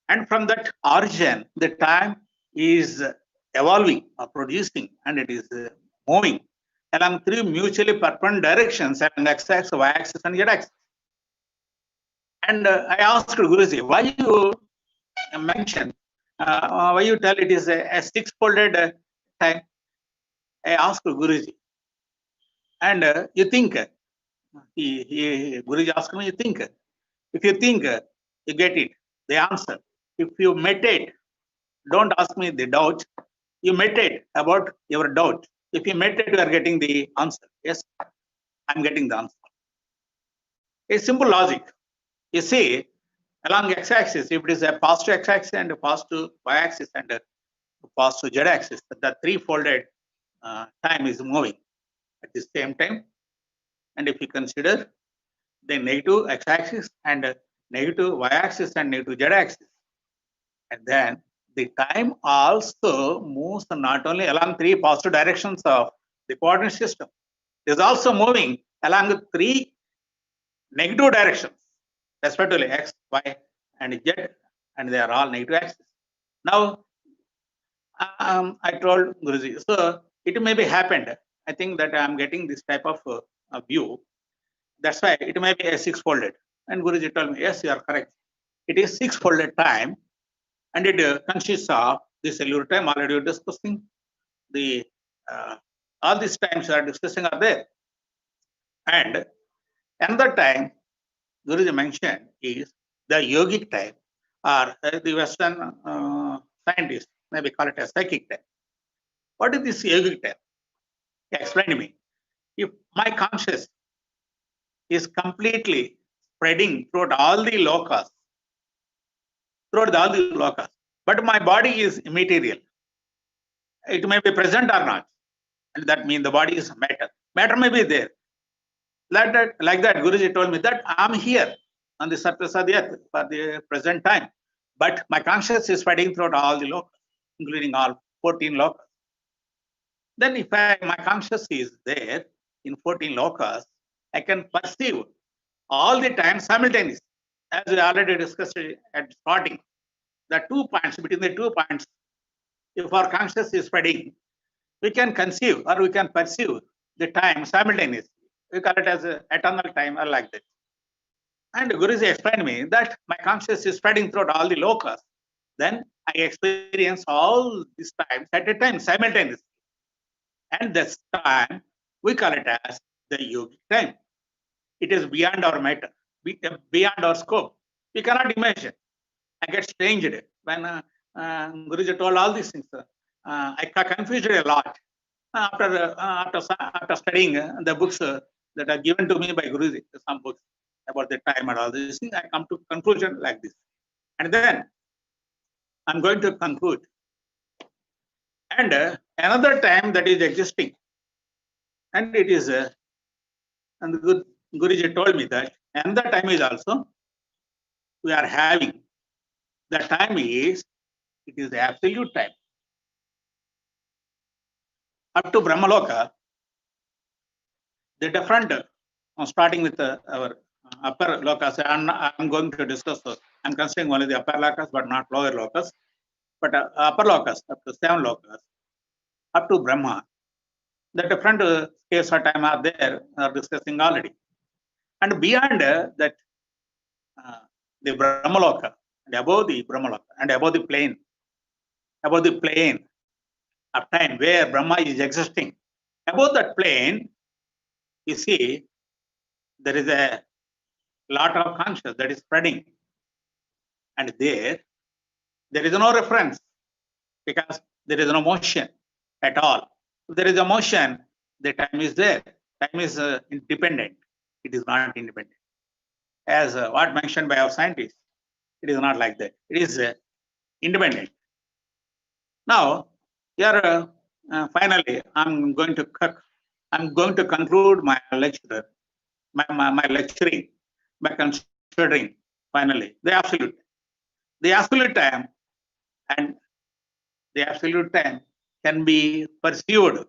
And from that origin, the time is evolving or producing, and it is moving along three mutually perpendicular directions, along x-axis, y-axis, and z-axis. And I asked Guruji, why you mention, why you tell it is a six-folded time? I asked Guruji, and you think, Guruji asked me, you think. If you think, you get it, the answer. If you meditate, don't ask me the doubt. You meditate about your doubt. If you meditate, you are getting the answer. Yes, I'm getting the answer. A simple logic. You see, along x-axis, if it is a positive x-axis and a positive y-axis and a positive z-axis, the three-folded time is moving at the same time. And if you consider the negative x-axis and negative y-axis and negative z-axis, and then the time also moves not only along three positive directions of the coordinate system, it is also moving along three negative directions, respectively x, y, and z, and they are all negative axes. Now, I told Guruji, so it may be happened. I think that I am getting this type of view. That's why it may be a six-folded. And Guruji told me, yes, you are correct. It is six-folded time, and it consists of the cellular time. Already we are discussing the all these times we are discussing are there. And another time Guruji mentioned is the yogic time, or the Western scientists maybe call it a psychic time. What is this yogic time? Explain to me. If my conscious is completely spreading throughout all the lokas, but my body is immaterial. It may be present or not, and that means the body is matter. Matter may be there. Like that, Guruji told me that I'm here on the surface of the earth for the present time, but my consciousness is spreading throughout all the lokas, including all 14 lokas. Then if my consciousness is there in 14 lokas, I can perceive all the time simultaneously. As we already discussed at starting, the 2 points, between the 2 points, if our consciousness is spreading, we can conceive or we can perceive the time simultaneously. We call it as eternal time or like that. And Guruji explained me that my consciousness is spreading throughout all the lokas. Then I experience all these times at a time simultaneously. And this time we call it as the yogic time. It is beyond our matter, beyond our scope. We cannot imagine. I get changed when Guruji told all these things. I got confused a lot after studying the books that are given to me by Guruji, some books about the time and all these things. I come to conclusion like this, and then I'm going to conclude. And another time that is existing, and it is, and Guruji told me that another time is also we are having. The time is, it is the absolute time. Up to Brahmaloka, the different, starting with our upper lokas, I'm going to discuss, I'm considering only the upper lokas, but not lower lokas. But upper lokas, up to 7 lokas, up to Brahma, the different scales of time are there, are discussing already. And beyond that, the Brahmaloka, and above the Brahmaloka, and above the plane of time where Brahma is existing, above that plane, you see, there is a lot of consciousness that is spreading. And there is no reference because there is no motion at all. If there is a motion, the time is there. Time is independent. It is not independent. As what mentioned by our scientists, it is not like that. It is independent. Now, here finally, I'm going to conclude my lecture, my lecturing by considering finally the absolute. The absolute time and the absolute time can be perceived,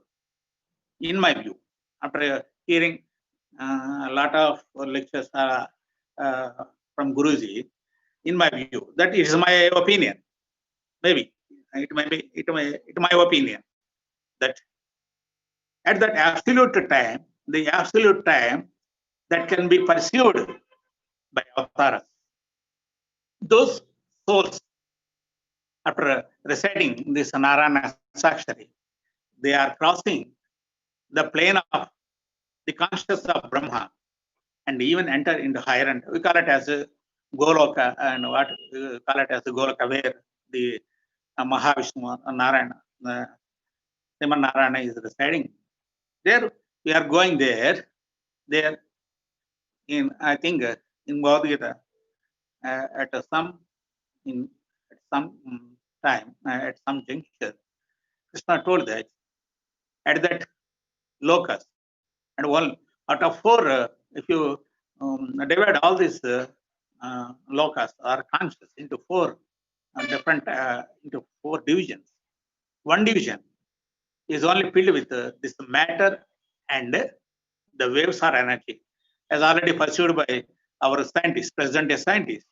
in my view, after hearing a lot of lectures from Guruji. In my view, that is my opinion. Maybe it may be my opinion that at that absolute time, the absolute time that can be perceived by avatars, those souls, after reciting this Narayana Sakshari, they are crossing the plane of the consciousness of Brahma and even enter into higher end. We call it as a Goloka, and what we call it as a Goloka, where the Mahavishnu, Narayana, Sriman Narayana is residing. There we are going there. There in, I think, in Bhagavad Gita, at some time, at some juncture, Krishna told that at that Lokas, and one out of four, if you divide all these Lokas or conscious into four different into four divisions, one division is only filled with this matter and the waves or energy, as already pursued by our scientists, present day scientists,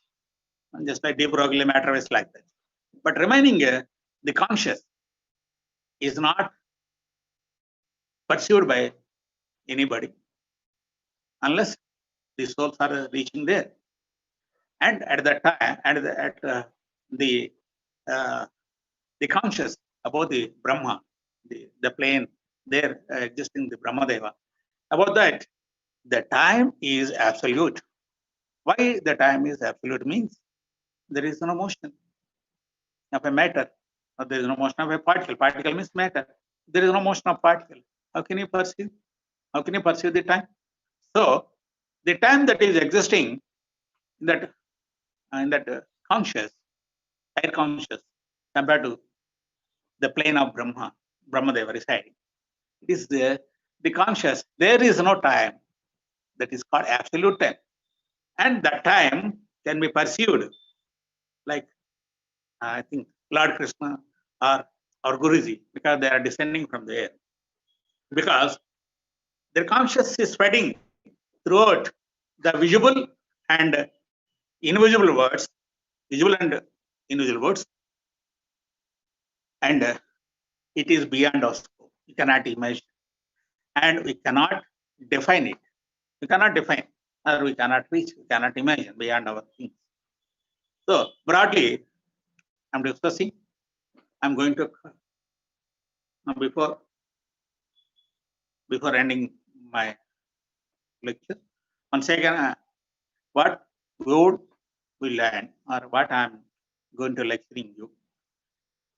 just like de Broglie matter waves like that. But remaining the conscious is not pursued by anybody unless the souls are reaching there. And at that time, and the conscious about the Brahma, the plane there existing the Brahma Deva, about that, the time is absolute. Why the time is absolute means there is no motion of a matter, or there is no motion of a particle. Particle means matter. There is no motion of particle. How can you perceive? How can you perceive the time? So the time that is existing in that conscious, higher conscious, compared to the plane of Brahma Deva residing, it is the conscious. There is no time. That is called absolute time, and that time can be perceived like I think Lord Krishna or Guruji, because they are descending from there. Because their consciousness is spreading throughout the visible and invisible words, visible and invisible words, and it is beyond our scope. We cannot imagine, and we cannot define it. We cannot define, or we cannot reach, we cannot imagine beyond our things. So broadly, I'm discussing. I'm going to before ending my lecture, once again, what would we learn, or what I'm going to lecturing you.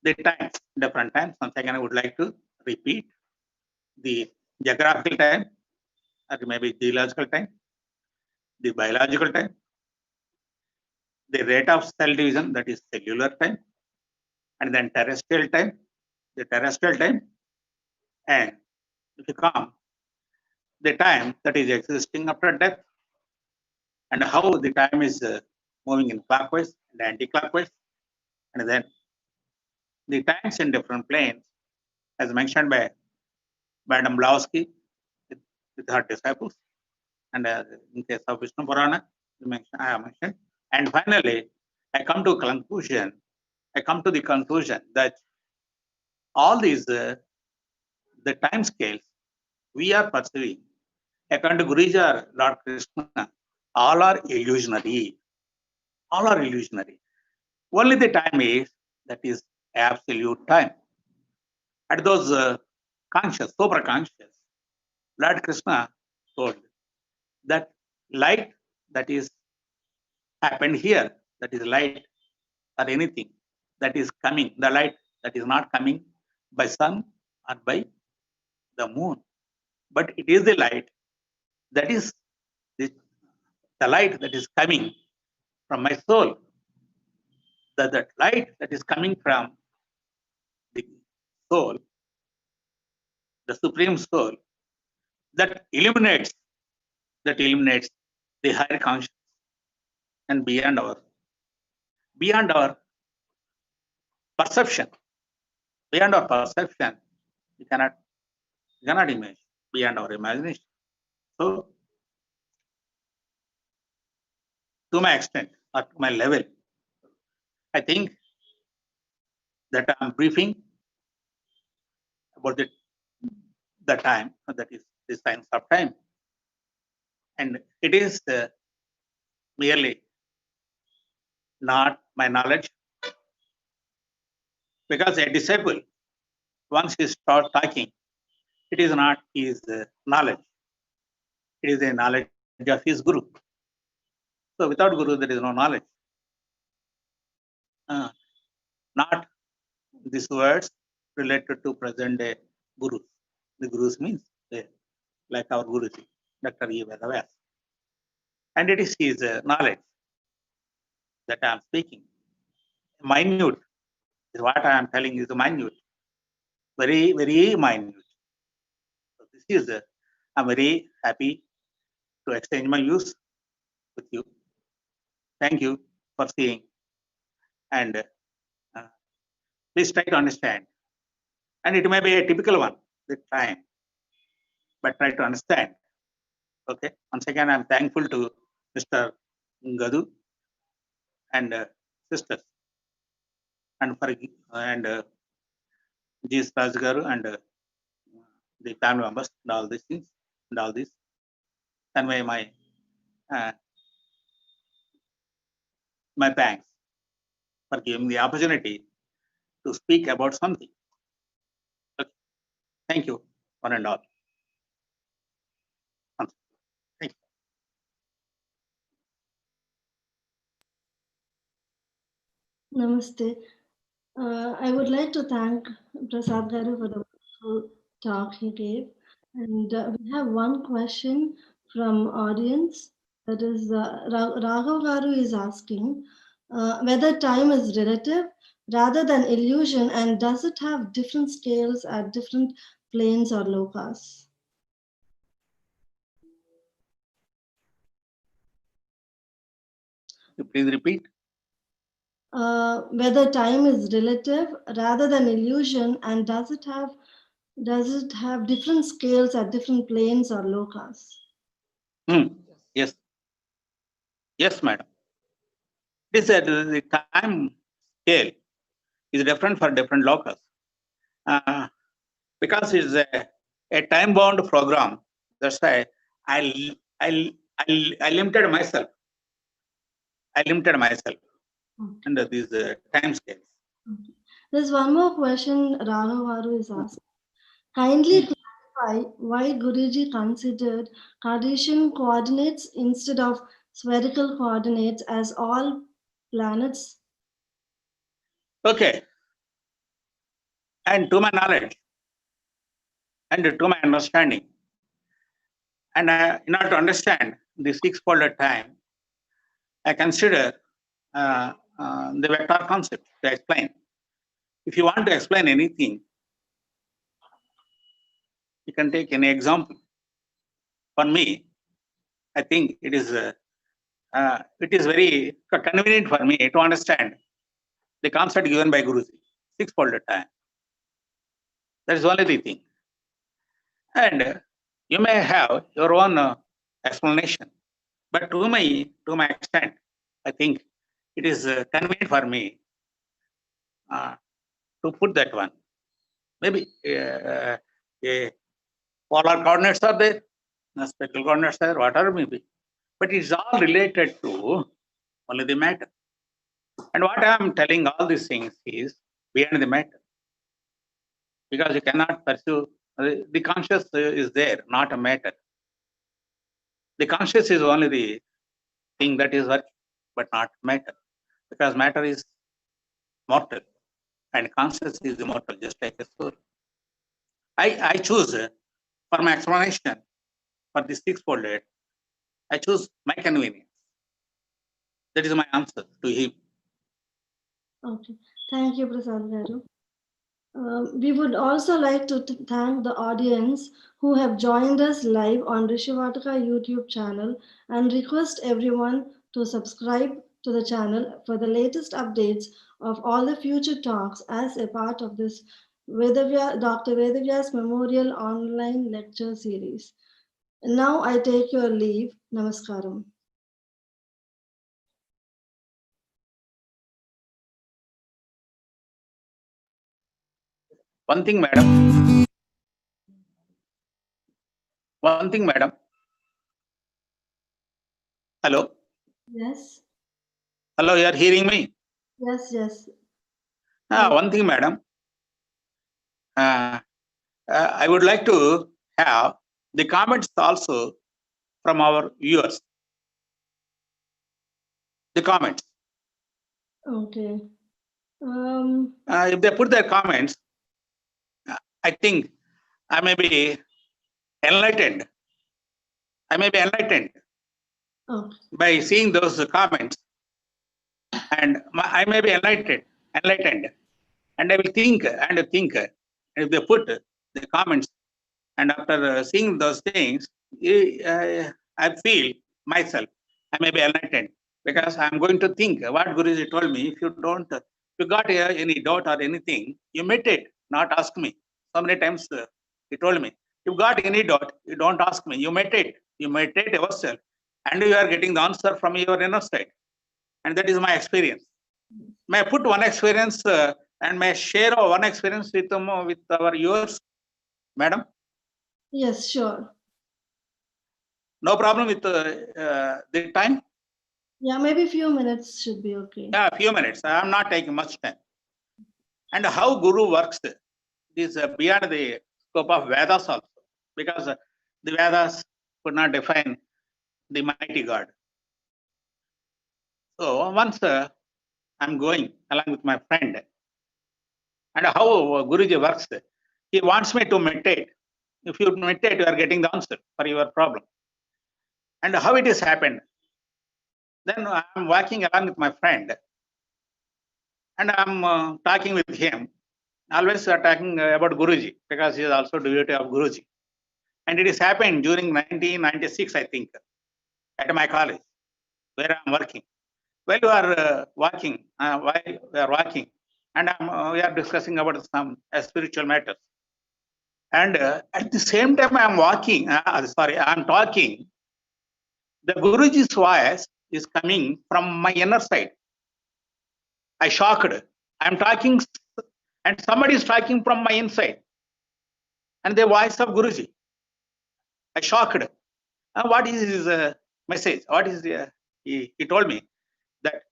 The times, different times. Once again, I would like to repeat the geographical time, or maybe geological time, the biological time, the rate of cell division, that is cellular time, and then terrestrial time, the terrestrial time, and if you come, the time that is existing after death, and how the time is moving in clockwise and anti-clockwise, and then the times in different planes, as mentioned by Madam Blavatsky with her disciples, and in case of Vishnu Purana, I have mentioned. And finally, I come to the conclusion that all these the time scales we are pursuing, according to Guruji or Lord Krishna, all are illusionary. All are illusionary. Only the time is absolute time. At those conscious, super conscious, Lord Krishna told that light that is happened here, that is light or anything that is coming, the light that is not coming by sun or by the moon, but it is the light that is the light that is coming from my soul. That light that is coming from the soul, the supreme soul, that illuminates the higher consciousness, and beyond our perception, we cannot imagine, beyond our imagination. So, to my extent or to my level, I think that I'm briefing about the time, that is the science of time, and it is merely not my knowledge, because a disciple, once he starts talking, it is not his knowledge, it is a knowledge of his guru. So without guru, there is no knowledge. Not these words related to present day gurus. The gurus means like our Guruji, Dr. Vedavyasa. And it is his knowledge. that I am speaking. Minute is what I am telling is minute, very, very minute. So this is, I'm very happy to exchange my views with you. Thank you for seeing, and please try to understand. And it may be a typical one, the time, but try to understand. Okay. Once again, I'm thankful to Mr. Gadu and sisters, and for G. Rajgaru and the family members and all these things and all this. Convey my my thanks for giving the opportunity to speak about something. Okay. Thank you, one and all. Thank you. Namaste. I would like to thank Prasad Garu for the wonderful talk he gave. And we have one question from audience. That is, Raghav Garu is asking whether time is relative rather than illusion, and does it have different scales at different planes or lokas? Please repeat. Whether time is relative rather than illusion, and does it have different scales at different planes or lokas? Yes. Yes, madam. This the time scale is different for different locus. Because it's a time-bound program. That's why I limited myself. Okay. Under these time scales. Okay. There's one more question Raghav is asking. Kindly clarify why Guruji considered Cartesian coordinates instead of spherical coordinates as all planets. Okay. And to my knowledge, and to my understanding, and in order to understand the six-folded time, I consider the vector concept to explain. If you want to explain anything, you can take any example. For me, I think it is very convenient for me to understand the concept given by Guruji, six-folded time. That is only the thing. And you may have your own explanation, but to my extent, I think it is convenient for me to put that one. Maybe polar coordinates are there, spectral coordinates are there, whatever may be. But it's all related to only the matter. And what I am telling all these things is beyond the matter. Because you cannot pursue, the conscious is there, not a matter. The conscious is only the thing that is working, but not matter. Because matter is mortal and conscious is immortal, just like a soul. I choose for my explanation for this six-folded, I choose my convenience. That is my answer to him. Okay. Thank you, Prasad Garu. We would also like to thank the audience who have joined us live on Rishivataka YouTube channel and request everyone to subscribe to the channel for the latest updates of all the future talks as a part of this Dr. Vedavyas Memorial Online Lecture Series. Now I take your leave. Namaskaram. One thing, madam. Hello? Yes? Hello, you are hearing me? Yes. One thing, madam. I would like to have the comments also from our viewers. The comments. Okay. If they put their comments, I think I may be enlightened. Okay. By seeing those comments. and I may be enlightened, and I will think. If they put the comments, and after seeing those things, I feel myself I may be enlightened, because I am going to think what Guruji told me. If you got any doubt or anything, you meditate, not ask me. So many times he told me, you got any doubt, you don't ask me. You meditate yourself, and you are getting the answer from your inner side. And that is my experience. May I put one experience and may I share one experience with our viewers, madam? Yes, sure. No problem with the time? Yeah, maybe a few minutes should be okay. Yeah, a few minutes. I am not taking much time. And how Guru works is beyond the scope of Vedas also, because the Vedas could not define the mighty God. So once I'm going along with my friend, and how Guruji works, he wants me to meditate. If you meditate, you are getting the answer for your problem. And how it has happened. Then I'm walking along with my friend, and I'm talking with him. Always talking about Guruji, because he is also devotee of Guruji. And it has happened during 1996, I think, at my college, where I'm working. While we are walking, and we are discussing about some spiritual matters. And at the same time, I'm talking, the Guruji's voice is coming from my inner side. I shocked. I'm talking, and somebody is talking from my inside, and the voice of Guruji. I shocked. What is his message? What is he told me that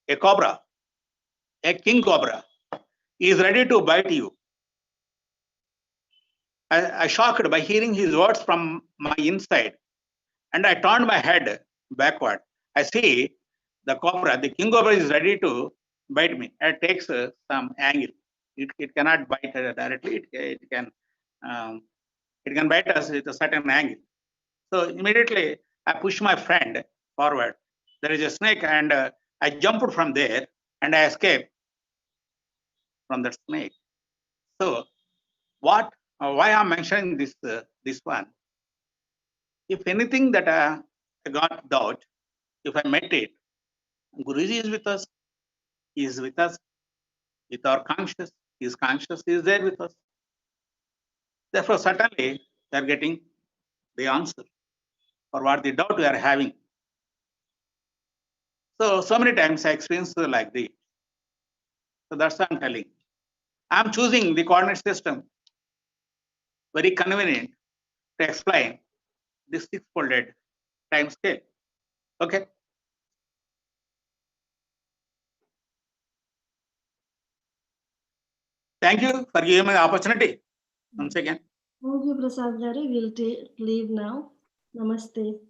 a cobra, a king cobra, is ready to bite you. I shocked by hearing his words from my inside, and I turned my head backward. I see the cobra, the king cobra, is ready to bite me. It takes some angle. It cannot bite directly. It can bite us with a certain angle. So immediately I push my friend forward. There is a snake, and I jumped from there, and I escaped from that snake. So why I'm mentioning this one? If anything that I got doubt, if I meditate, Guruji is with us. He is with us, with our conscious. His conscious is there with us. Therefore, certainly we are getting the answer for what the doubt we are having. So many times I experienced like this. So that's what I'm telling. I'm choosing the coordinate system, very convenient to explain this six-folded time scale. Okay. Thank you for giving me the opportunity once again. Thank you, Prasad Gari. We'll take leave now. Namaste.